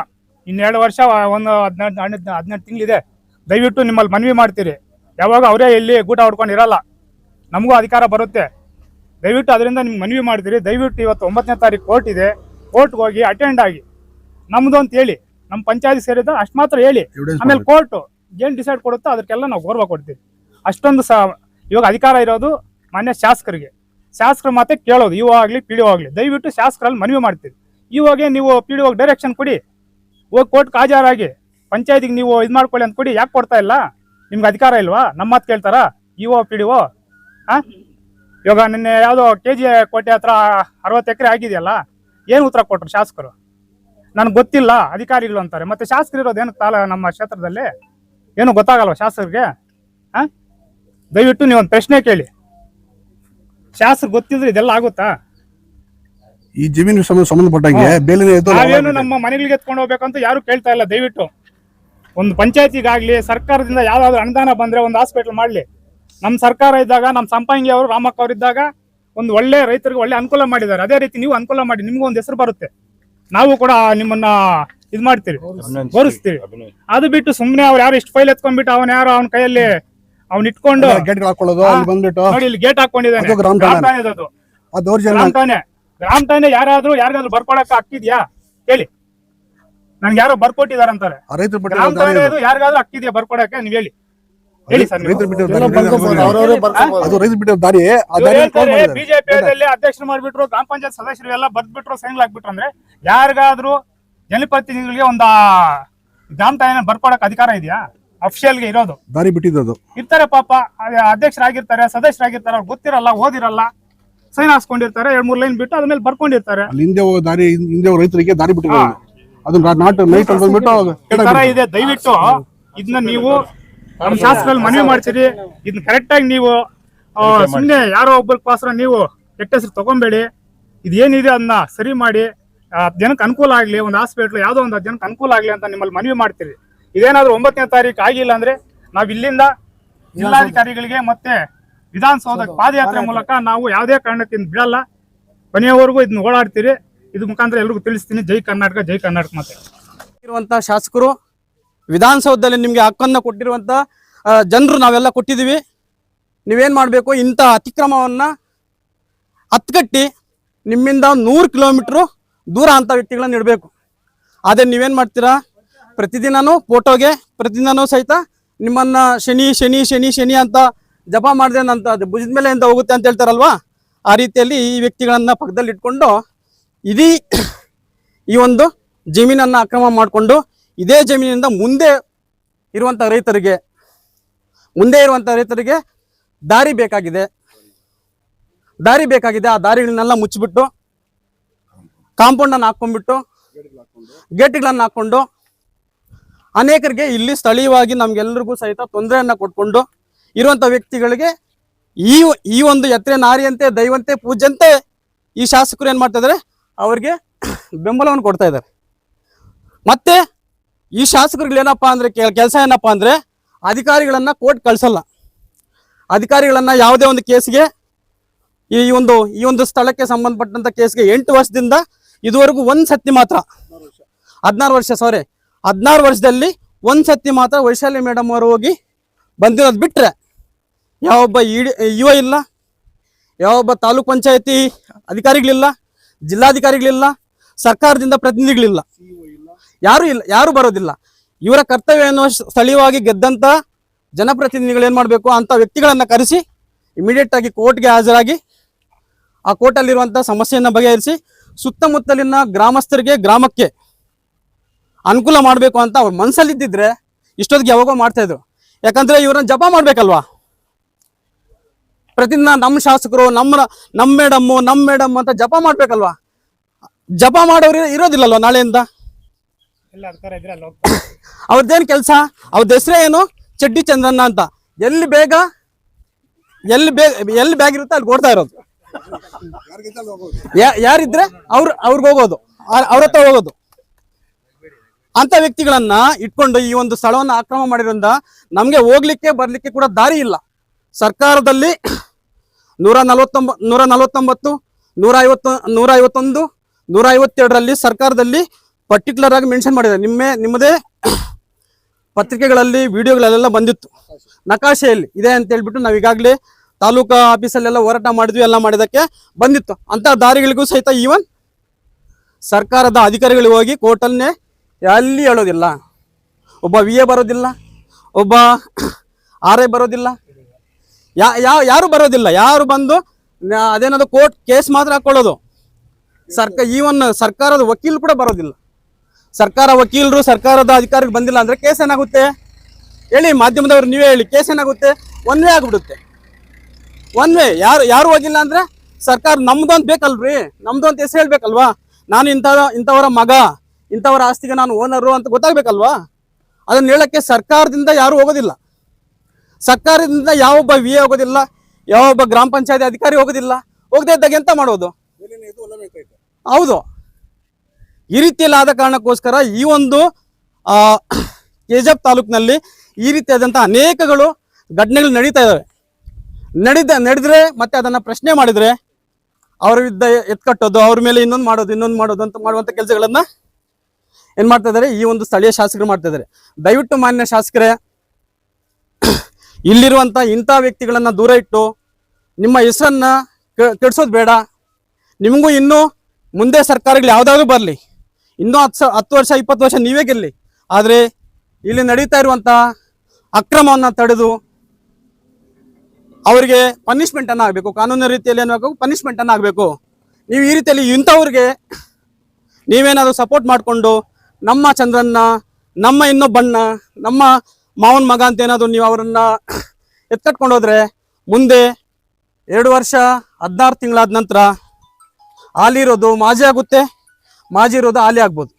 2 ವರ್ಷ, ಒಂದು 18 ತಿಂಗಳಿದೆ. ದಯವಿಟ್ಟು ನಿಮ್ಮಲ್ಲಿ ಮನವಿ ಮಾಡ್ತೀರಿ, ಯಾವಾಗ ಅವರೇ ಎಲ್ಲಿ ಗೂಟ ಹೊಡ್ಕೊಂಡು ಇರಲ್ಲ, ನಮಗೂ ಅಧಿಕಾರ ಬರುತ್ತೆ. ದಯವಿಟ್ಟು ಅದರಿಂದ ನಿಮ್ಗೆ ಮನವಿ ಮಾಡ್ತೀರಿ. ದಯವಿಟ್ಟು ಇವತ್ತು 9ನೇ ತಾರೀಕು ಕೋರ್ಟ್ ಇದೆ, ಕೋರ್ಟ್ಗೆ ಹೋಗಿ ಅಟೆಂಡ್ ಆಗಿ ನಮ್ದು ಅಂತ ಹೇಳಿ, ನಮ್ಮ ಪಂಚಾಯತ್ ಸೇರಿದ ಅಷ್ಟು ಮಾತ್ರ ಹೇಳಿ. ಆಮೇಲೆ ಕೋರ್ಟ್ ಏನ್ ಡಿಸೈಡ್ ಕೊಡುತ್ತೋ ಅದಕ್ಕೆಲ್ಲ ನಾವು ಗೌರವ ಕೊಡ್ತೀವಿ. ಅಷ್ಟೊಂದು ಇವಾಗ ಅಧಿಕಾರ ಇರೋದು ಮಾನ್ಯ ಶಾಸಕರಿಗೆ. ಶಾಸಕರ ಮಾತೆ ಕೇಳೋದು, ಇವಾಗ ಆಗ್ಲಿ PDO ಆಗ್ಲಿ. ದಯವಿಟ್ಟು ಶಾಸಕರಲ್ಲಿ ಮನವಿ ಮಾಡ್ತೀವಿ, ಇವಾಗ ನೀವು PDO ಡೈರೆಕ್ಷನ್ ಕೊಡಿ, ಹೋಗಿ ಕೋರ್ಟ್ಗೆ ಹಾಜರಾಗಿ ಪಂಚಾಯತಿಗೆ ನೀವು ಇದು ಮಾಡ್ಕೊಳ್ಳಿ ಅಂತ ಕೊಡಿ. ಯಾಕೆ ಕೊಡ್ತಾ ಇಲ್ಲ? ನಿಮ್ಗೆ ಅಧಿಕಾರ ಇಲ್ವಾ? ನಮ್ಮ ಮಾತು ಕೇಳ್ತಾರಾ PDO? ಇವಾಗ ನಿನ್ನೆ ಯಾವುದೋ KG ಕೋಟೆ ಹತ್ರ 60 ಎಕರೆ ಆಗಿದೆಯಲ್ಲ, ಏನು ಉತ್ತರ ಕೊಟ್ರು ಶಾಸಕರು? ನನಗೆ ಗೊತ್ತಿಲ್ಲ ಅಧಿಕಾರಿಗಳು ಅಂತಾರೆ. ಮತ್ತೆ ಶಾಸಕರು ಇರೋದು ಏನು ಕಾಲ ನಮ್ಮ ಕ್ಷೇತ್ರದಲ್ಲಿ? ಏನು ಗೊತ್ತಾಗಲ್ವ ಶಾಸಕರಿಗೆ? ದಯವಿಟ್ಟು ನೀವು ಒಂದು ಪ್ರಶ್ನೆ ಕೇಳಿ, ಶಾಸಕರು ಗೊತ್ತಿದ್ರೆ ಇದೆಲ್ಲ ಆಗುತ್ತಾ? ಈ ಜಮೀನು ಸಂಬಂಧಪಟ್ಟಂಗೆ ನಾವೇನು ನಮ್ಮ ಮನೆಗಳಿಗೆ ಎತ್ಕೊಂಡು ಹೋಗ್ಬೇಕಂತ ಯಾರು ಕೇಳ್ತಾ ಇಲ್ಲ. ದಯವಿಟ್ಟು ಒಂದು ಪಂಚಾಯತಿಗಾಗ್ಲಿ ಸರ್ಕಾರದಿಂದ ಯಾವ್ದಾದ್ರು ಅನುದಾನ ಬಂದ್ರೆ ಒಂದು ಹಾಸ್ಪಿಟಲ್ ಮಾಡ್ಲಿ. ನಮ್ಮ ಸರ್ಕಾರ ಇದ್ದಾಗ, ನಮ್ಮ ಸಂಪಂಗಿ ಅವರು, ರಾಮಕ್ಕ ಅವ್ರು ಇದ್ದಾಗ ಒಂದು ಒಳ್ಳೆ ರೈತರಿಗೆ ಒಳ್ಳೆ ಅನುಕೂಲ ಮಾಡಿದ್ದಾರೆ. ಅದೇ ರೀತಿ ನೀವು ಅನುಕೂಲ ಮಾಡಿ, ನಿಮ್ಗೂ ಒಂದು ಹೆಸರು ಬರುತ್ತೆ. ನಾವು ಕೂಡ ನಿಮ್ಮನ್ನ ಇದ್ ಮಾಡ್ತೀವಿ, ಗೌರವಿಸ್ತೀವಿ. ಅದು ಬಿಟ್ಟು ಸುಮ್ನೆ ಅವ್ರು ಯಾರು ಇಷ್ಟು ಫೈಲ್ ಎತ್ಕೊಂಡ್ಬಿಟ್ಟು ಅವನ್ ಯಾರು ಅವನ ಕೈಯಲ್ಲಿ ಅವ್ನ್ ಇಟ್ಕೊಂಡು ನೋಡಿ ಇಲ್ಲಿ ಗೇಟ್ ಹಾಕೊಂಡಿದ್ದಾನೆ. ಗ್ರಾಮ ಠಾಣೆ ಯಾರಾದ್ರೂ ಬರ್ಕೊಳಕ್ ಹಾಕಿದ್ಯಾ ಹೇಳಿ? ನನ್ಗೆ ಯಾರೋ ಬರ್ಕೊಟ್ಟಿದಾರ ಅಂತಾರೆ. ಗ್ರಾಮ ಠಾಣೆ ಯಾರಿಗಾದ್ರೂ ಹಾಕಿದ್ಯಾ ಬರ್ಕೊಡಕ್ಕೆ? ನೀವ್ ಹೇಳಿ. ಹೇಳಿ ಸರ್ ನೀವು. ರೈತರು ಬಿಟ್ಟಿರೋ ಎಲ್ಲ ದಾರಿ ಬರ್ಕೋಬಹುದು, ಅವ್ರವರೇ ಬರ್ಕೋಬಹುದು. ಅದು ರೈತರು ಬಿಟ್ಟಿರೋ ದಾರಿ ಆ ದಾರಿ ಬಿಜೆಪಿ ಅಧ್ಯಕ್ಷರು ಮಾಡ್ಬಿಟ್ರು, ಗ್ರಾಮ ಪಂಚಾಯತ್ ಸದಸ್ಯರು ಎಲ್ಲ ಬರ್ದ್ಬಿಟ್ರು, ಸೈನ್ ಹಾಕ್ಬಿಟ್ರು ಅಂದ್ರೆ ಯಾರಿಗಾದ್ರೂ ಜನಪ್ರತಿನಿಧಿಗಳಿಗೆ ಒಂದು ಗ್ರಾಮ ತಾಯಿನ ಬರ್ಕೊಡಕ್ ಅಧಿಕಾರ ಇದೆಯಾ? ಅಫಿಷಿಯಲ್ಗೆ ಇರೋದು ದಾರಿ ಬಿಟ್ಟಿದ್ದು ಇರ್ತಾರೆ ಪಾಪ, ಅಧ್ಯಕ್ಷರಾಗಿರ್ತಾರೆ, ಸದಸ್ಯರಾಗಿರ್ತಾರೆ, ಅವ್ರು ಗೊತ್ತಿರಲ್ಲ, ಓದಿರಲ್ಲ, ಸೈನ್ ಹಾಕ್ಸ್ಕೊಂಡಿರ್ತಾರೆ, 2-3 ಲೈನ್ ಬಿಟ್ಟು ಅದ್ಮೇಲೆ ಬರ್ಕೊಂಡಿರ್ತಾರೆ. ಅಲ್ಲಿ ಹಿಂದೆ ಹೋಗೋ ದಾರಿ ಹಿಂದೆ ಹೋಗೋ ರೈತರಿಗೆ ದಾರಿ ಬಿಟ್ಟಿರೋದು ಅದನ್ನ ನೈಟ್ ಅಲ್ಲಿ ಬಂದ್ಬಿಟ್ಟು ಈ ತರ ಇದೆ. ದಯವಿಟ್ಟು ಇದನ್ನ ನೀವು ನಮ್ಮ ಶಾಸಕರಲ್ಲಿ ಮನವಿ ಮಾಡ್ತೀರಿ, ಇದನ್ನ ಕರೆಕ್ಟ್ ಆಗಿ ನೀವು ಸುಮ್ಮನೆ ಯಾರೋ ಒಬ್ಬರಿಗೋಸ್ಕರ ನೀವು ಕೆಟ್ಟ ಹೆಸರು ತಗೊಂಬೇಡಿ. ಇದೇನಿದೆ ಅದನ್ನ ಸರಿ ಮಾಡಿ ಜನಕ್ಕೆ ಅನುಕೂಲ ಆಗ್ಲಿ, ಒಂದು ಹಾಸ್ಪಿಟ್ಲ್ ಯಾವ್ದೋ ಒಂದು ಜನಕ್ಕೆ ಅನುಕೂಲ ಆಗ್ಲಿ ಅಂತ ನಿಮ್ಮಲ್ಲಿ ಮನವಿ ಮಾಡ್ತೀರಿ. ಇದೇನಾದ್ರೂ 9ನೇ ತಾರೀಕು ಆಗಿಲ್ಲ ಅಂದ್ರೆ ನಾವ್ ಇಲ್ಲಿಂದ ಜಿಲ್ಲಾಧಿಕಾರಿಗಳಿಗೆ ಮತ್ತೆ ವಿಧಾನಸೌಧಕ್ಕೆ ಪಾದಯಾತ್ರೆ ಮೂಲಕ ನಾವು ಯಾವುದೇ ಕಾರಣಕ್ಕೆ ಬಿಡಲ್ಲ, ಕೊನೆಯವರೆಗೂ ಇದನ್ನ ಓಡಾಡ್ತೀರಿ. ಇದ್ರ ಮುಖಾಂತರ ಎಲ್ರಿಗೂ ತಿಳಿಸ್ತೀನಿ. ಜೈ ಕರ್ನಾಟಕ, ಜೈ ಕರ್ನಾಟಕ. ಮತ್ತೆ ಇರುವಂತ ಶಾಸಕರು ವಿಧಾನಸೌಧದಲ್ಲಿ ನಿಮ್ಗೆ ಹಕ್ಕನ್ನು ಕೊಟ್ಟಿರುವಂತ ಜನರು ನಾವೆಲ್ಲ ಕೊಟ್ಟಿದ್ದೀವಿ. ನೀವೇನ್ ಮಾಡಬೇಕು, ಇಂಥ ಅತಿಕ್ರಮವನ್ನ ಹತ್ಕಟ್ಟಿ ನಿಮ್ಮಿಂದ 100 ಕಿಲೋಮೀಟರ್ ದೂರ ಅಂತ ವ್ಯಕ್ತಿಗಳನ್ನ ಇಡಬೇಕು. ಅದೇ ನೀವೇನ್ ಮಾಡ್ತೀರಾ, ಪ್ರತಿದಿನನೂ ಫೋಟೋಗೆ ಪ್ರತಿದಿನನೂ ಸಹಿತ ನಿಮ್ಮನ್ನ ಶನಿ ಶನಿ ಶನಿ ಶನಿ ಅಂತ ಜಪ ಮಾಡಿದೆ ಅಂತ ಅದು ಭುಜದ ಮೇಲೆ ಅಂತ ಹೋಗುತ್ತೆ ಅಂತ ಹೇಳ್ತಾರಲ್ವಾ, ಆ ರೀತಿಯಲ್ಲಿ ಈ ವ್ಯಕ್ತಿಗಳನ್ನ ಪಕ್ಕದಲ್ಲಿ ಇಟ್ಕೊಂಡು ಇಡೀ ಈ ಒಂದು ಜಮೀನನ್ನ ಅಕ್ರಮ ಮಾಡಿಕೊಂಡು ಇದೇ ಜಮೀನಿಂದ ಮುಂದೆ ಇರುವಂಥ ರೈತರಿಗೆ ದಾರಿ ಬೇಕಾಗಿದೆ. ಆ ದಾರಿಗಳನ್ನೆಲ್ಲ ಮುಚ್ಚಿಬಿಟ್ಟು ಕಾಂಪೌಂಡನ್ನು ಹಾಕ್ಕೊಂಡ್ಬಿಟ್ಟು ಗೇಟ್ಗಳನ್ನು ಹಾಕ್ಕೊಂಡು ಅನೇಕರಿಗೆ ಇಲ್ಲಿ ಸ್ಥಳೀಯವಾಗಿ ನಮ್ಗೆಲ್ರಿಗೂ ಸಹಿತ ತೊಂದರೆಯನ್ನ ಕೊಟ್ಕೊಂಡು ಇರುವಂಥ ವ್ಯಕ್ತಿಗಳಿಗೆ ಈ ಒಂದು ಎತ್ತರೆ ನಾರಿಯಂತೆ ದೈವಂತೆ ಪೂಜ್ಯಂತೆ ಈ ಶಾಸಕರು ಏನು ಮಾಡ್ತಾ ಇದ್ದಾರೆ, ಅವ್ರಿಗೆ ಬೆಂಬಲವನ್ನು ಕೊಡ್ತಾ ಇದ್ದಾರೆ. ಮತ್ತೆ ಈ ಶಾಸಕರುಗಳು ಏನಪ್ಪಾ ಅಂದ್ರೆ ಕೆಲಸ ಏನಪ್ಪಾ ಅಂದ್ರೆ ಅಧಿಕಾರಿಗಳನ್ನ ಕೋರ್ಟ್ ಕಳ್ಸಲ್ಲ. ಅಧಿಕಾರಿಗಳನ್ನ ಯಾವುದೇ ಒಂದು ಕೇಸ್ಗೆ ಈ ಒಂದು ಸ್ಥಳಕ್ಕೆ ಸಂಬಂಧಪಟ್ಟಂತ ಕೇಸ್ಗೆ 8 ವರ್ಷದಿಂದ ಇದುವರೆಗೂ ಒಂದು ಸತಿ ಮಾತ್ರ 16 ವರ್ಷದಲ್ಲಿ ಒಂದು ಸತಿ ಮಾತ್ರ ವೈಶಾಲಿ ಮೇಡಮ್ ಅವರು ಹೋಗಿ ಬಂದಿರೋದು ಬಿಟ್ರೆ ಯಾವೊಬ್ಬ ಇಒ ಇಲ್ಲ, ಯಾವೊಬ್ಬ ತಾಲೂಕ್ ಪಂಚಾಯತಿ ಅಧಿಕಾರಿಗಳಿಲ್ಲ, ಜಿಲ್ಲಾಧಿಕಾರಿಗಳಿಲ್ಲ, ಸರ್ಕಾರದಿಂದ ಪ್ರತಿನಿಧಿಗಳಿಲ್ಲ, ಯಾರು ಬರೋದಿಲ್ಲ. ಇವರ ಕರ್ತವ್ಯ ಎನ್ನುವ ಸ್ಥಳೀಯವಾಗಿ ಗೆದ್ದಂತ ಜನಪ್ರತಿನಿಧಿಗಳು ಏನ್ ಮಾಡಬೇಕು, ಅಂತ ವ್ಯಕ್ತಿಗಳನ್ನ ಕರೆಸಿ ಇಮಿಡಿಯೇಟ್ ಆಗಿ ಕೋರ್ಟ್ಗೆ ಹಾಜರಾಗಿ ಆ ಕೋರ್ಟಲ್ಲಿರುವಂಥ ಸಮಸ್ಯೆಯನ್ನು ಬಗೆಹರಿಸಿ ಸುತ್ತಮುತ್ತಲಿನ ಗ್ರಾಮಕ್ಕೆ ಅನುಕೂಲ ಮಾಡಬೇಕು ಅಂತ ಅವ್ರ ಮನಸ್ಸಲ್ಲಿದ್ದಿದ್ರೆ ಇಷ್ಟೊತ್ತಿಗೆ ಯಾವಾಗೋ ಮಾಡ್ತಾ ಇದ್ರು. ಯಾಕಂದ್ರೆ ಇವ್ರನ್ನ ಜಪ ಮಾಡ್ಬೇಕಲ್ವಾ, ಪ್ರತಿದಿನ ನಮ್ಮ ಶಾಸಕರು ನಮ್ಮ ಮೇಡಮ್ ಅಂತ ಜಪ ಮಾಡ್ಬೇಕಲ್ವಾ. ಜಪ ಮಾಡೋರು ಇರೋದಿಲ್ಲಲ್ವ ನಾಳೆಯಿಂದ. ಅವ್ರದ್ದೇನು ಕೆಲಸ, ಅವ್ರದ್ದು ಹೆಸರೇ ಏನು, ಚಡ್ಡಿ ಚಂದ್ರಣ್ಣ ಅಂತ. ಎಲ್ಲಿ ಬ್ಯಾಗ್ ಇರುತ್ತೆ ಅಲ್ಲಿ ಕೊಡ್ತಾ ಇರೋದು. ಯಾರಿದ್ರೆ ಅವ್ರಿಗೆ ಹೋಗೋದು, ಅವ್ರ ಹತ್ರ ಹೋಗೋದು. ಅಂತ ವ್ಯಕ್ತಿಗಳನ್ನ ಇಟ್ಕೊಂಡು ಈ ಒಂದು ಸ್ಥಳವನ್ನು ಆಕ್ರಮ ಮಾಡಿರೋದ್ರಿಂದ ನಮ್ಗೆ ಹೋಗ್ಲಿಕ್ಕೆ ಬರ್ಲಿಕ್ಕೆ ಕೂಡ ದಾರಿ ಇಲ್ಲ. ಸರ್ಕಾರದಲ್ಲಿ 149, 151, 152 ಸರ್ಕಾರದಲ್ಲಿ ಪರ್ಟಿಕ್ಯುಲರ್ ಆಗಿ ಮೆನ್ಷನ್ ಮಾಡಿದ್ದಾರೆ. ನಿಮ್ಮದೇ ಪತ್ರಿಕೆಗಳಲ್ಲಿ ವಿಡಿಯೋಗಳೆಲ್ಲ ಬಂದಿತ್ತು, ನಕಾಶೆಯಲ್ಲಿ ಇದೆ ಅಂತ ಹೇಳ್ಬಿಟ್ಟು ನಾವು ಈಗಾಗಲೇ ತಾಲೂಕಾ ಆಫೀಸಲ್ಲೆಲ್ಲ ಹೋರಾಟ ಮಾಡಿದ್ವಿ, ಎಲ್ಲ ಮಾಡಿದಕ್ಕೆ ಬಂದಿತ್ತು. ಅಂತ ದಾರಿಗಳಿಗೂ ಸಹಿತ ಈವನ್ ಸರ್ಕಾರದ ಅಧಿಕಾರಿಗಳಿಗೆ ಹೋಗಿ ಕೋರ್ಟಲ್ನೇ ಎಲ್ಲಿ ಹೇಳೋದಿಲ್ಲ. ಒಬ್ಬ VA ಬರೋದಿಲ್ಲ, ಒಬ್ಬ RI ಬರೋದಿಲ್ಲ, ಯಾರು ಬರೋದಿಲ್ಲ. ಯಾರು ಬಂದು ಅದೇನಾದ್ರು ಕೋರ್ಟ್ ಕೇಸ್ ಮಾತ್ರ ಹಾಕೊಳ್ಳೋದು. ಈವನ್ ಸರ್ಕಾರದ ವಕೀಲರು ಕೂಡ ಬರೋದಿಲ್ಲ. ಸರ್ಕಾರ ವಕೀಲರು, ಸರ್ಕಾರದ ಅಧಿಕಾರಿಗಳು ಬಂದಿಲ್ಲ ಅಂದ್ರೆ ಕೇಸ್ ಏನಾಗುತ್ತೆ ಹೇಳಿ, ಮಾಧ್ಯಮದವ್ರು ನೀವೇ ಹೇಳಿ, ಕೇಸ್ ಏನಾಗುತ್ತೆ, ಒನ್ ವೇ ಆಗ್ಬಿಡುತ್ತೆ. One way. ಯಾರು ಹೋಗಿಲ್ಲ ಅಂದ್ರೆ ಸರ್ಕಾರ ನಮ್ದು ಅಂತ ಬೇಕಲ್ರಿ, ನಮ್ದು ಅಂತ ಹೆಸರು ಹೇಳ್ಬೇಕಲ್ವಾ. ನಾನು ಇಂಥವರ ಮಗ, ಇಂಥವರ ಆಸ್ತಿಗೆ ನಾನು ಓನರು ಅಂತ ಗೊತ್ತಾಗ್ಬೇಕಲ್ವಾ. ಅದನ್ನ ಹೇಳಕ್ಕೆ ಸರ್ಕಾರದಿಂದ ಯಾರು ಹೋಗೋದಿಲ್ಲ. ಸರ್ಕಾರದಿಂದ ಯಾವೊಬ್ಬ VA ಹೋಗೋದಿಲ್ಲ, ಯಾವೊಬ್ಬ ಗ್ರಾಮ ಪಂಚಾಯತಿ ಅಧಿಕಾರಿ ಹೋಗೋದಿಲ್ಲ. ಹೋಗದೆ ಇದ್ದಾಗ ಎಂತ ಮಾಡೋದು? ಹೌದು. ಈ ರೀತಿಯಲ್ಲಿ ಆದ ಕಾರಣಕ್ಕೋಸ್ಕರ ಈ ಒಂದು ಕೆಜಿಎಫ್ ತಾಲೂಕಿನಲ್ಲಿ ಈ ರೀತಿಯಾದಂತಹ ಅನೇಕಗಳು ಘಟನೆಗಳು ನಡೀತಾ ಇದಾವೆ. ನಡೆದ್ರೆ ಮತ್ತೆ ಅದನ್ನ ಪ್ರಶ್ನೆ ಮಾಡಿದ್ರೆ ಅವ್ರ ವಿರುದ್ಧ ಎತ್ಕಟ್ಟೋದು, ಅವ್ರ ಮೇಲೆ ಇನ್ನೊಂದು ಮಾಡೋದು ಅಂತ ಮಾಡುವಂತ ಕೆಲಸಗಳನ್ನ ಏನ್ ಮಾಡ್ತಾ ಇದಾರೆ ಈ ಒಂದು ಸ್ಥಳೀಯ ಶಾಸಕರು ಮಾಡ್ತಾ ಇದಾರೆ. ದಯವಿಟ್ಟು ಮಾನ್ಯ ಶಾಸಕರೇ, ಇಲ್ಲಿರುವಂತ ಇಂಥ ವ್ಯಕ್ತಿಗಳನ್ನ ದೂರ ಇಟ್ಟು ನಿಮ್ಮ ಹೆಸರನ್ನ ಕೆಡ್ಸೋದು ಬೇಡ. ನಿಮಗೂ ಇನ್ನೂ ಮುಂದೆ ಸರ್ಕಾರಗಳು ಯಾವ್ದಾದ್ರು ಬರಲಿ, ಇನ್ನೂ 10 ವರ್ಷ 20 ವರ್ಷ ನೀವೇ ಗೆಲ್ಲಿ, ಆದ್ರೆ ಇಲ್ಲಿ ನಡೀತಾ ಇರುವಂತ ಅಕ್ರಮವನ್ನ ತಡೆದು ಅವರಿಗೆ ಪನಿಷ್ಮೆಂಟ್ ಅನ್ನ ಆಗಬೇಕು, ಕಾನೂನು ರೀತಿಯಲ್ಲಿ ಏನಾಗಬೇಕು, ಪನಿಷ್ಮೆಂಟ್ ಅನ್ನ ಆಗಬೇಕು. ನೀವು ಈ ರೀತಿಯಲ್ಲಿ ಇಂಥವ್ರಿಗೆ ನೀವೇನಾದ್ರು ಸಪೋರ್ಟ್ ಮಾಡಿಕೊಂಡು ನಮ್ಮ ಚಂದ್ರನ್ನ, ನಮ್ಮ ಇನ್ನೊಬ್ಬಣ್ಣ, ನಮ್ಮ ಮಾವನ ಮಗ ಅಂತ ಏನಾದ್ರು ನೀವು ಅವರನ್ನ ಎತ್ಕಟ್ಕೊಂಡು ಹೋದ್ರೆ ಮುಂದೆ 2 ವರ್ಷ 16 ತಿಂಗಳಾದ ನಂತರ ಹಾಲಿ ಇರೋದು ಮಾಜಿ ಆಗುತ್ತೆ, ಮಾಜಿ ಇರೋದು ಹಾಲಿ ಆಗ್ಬೋದು.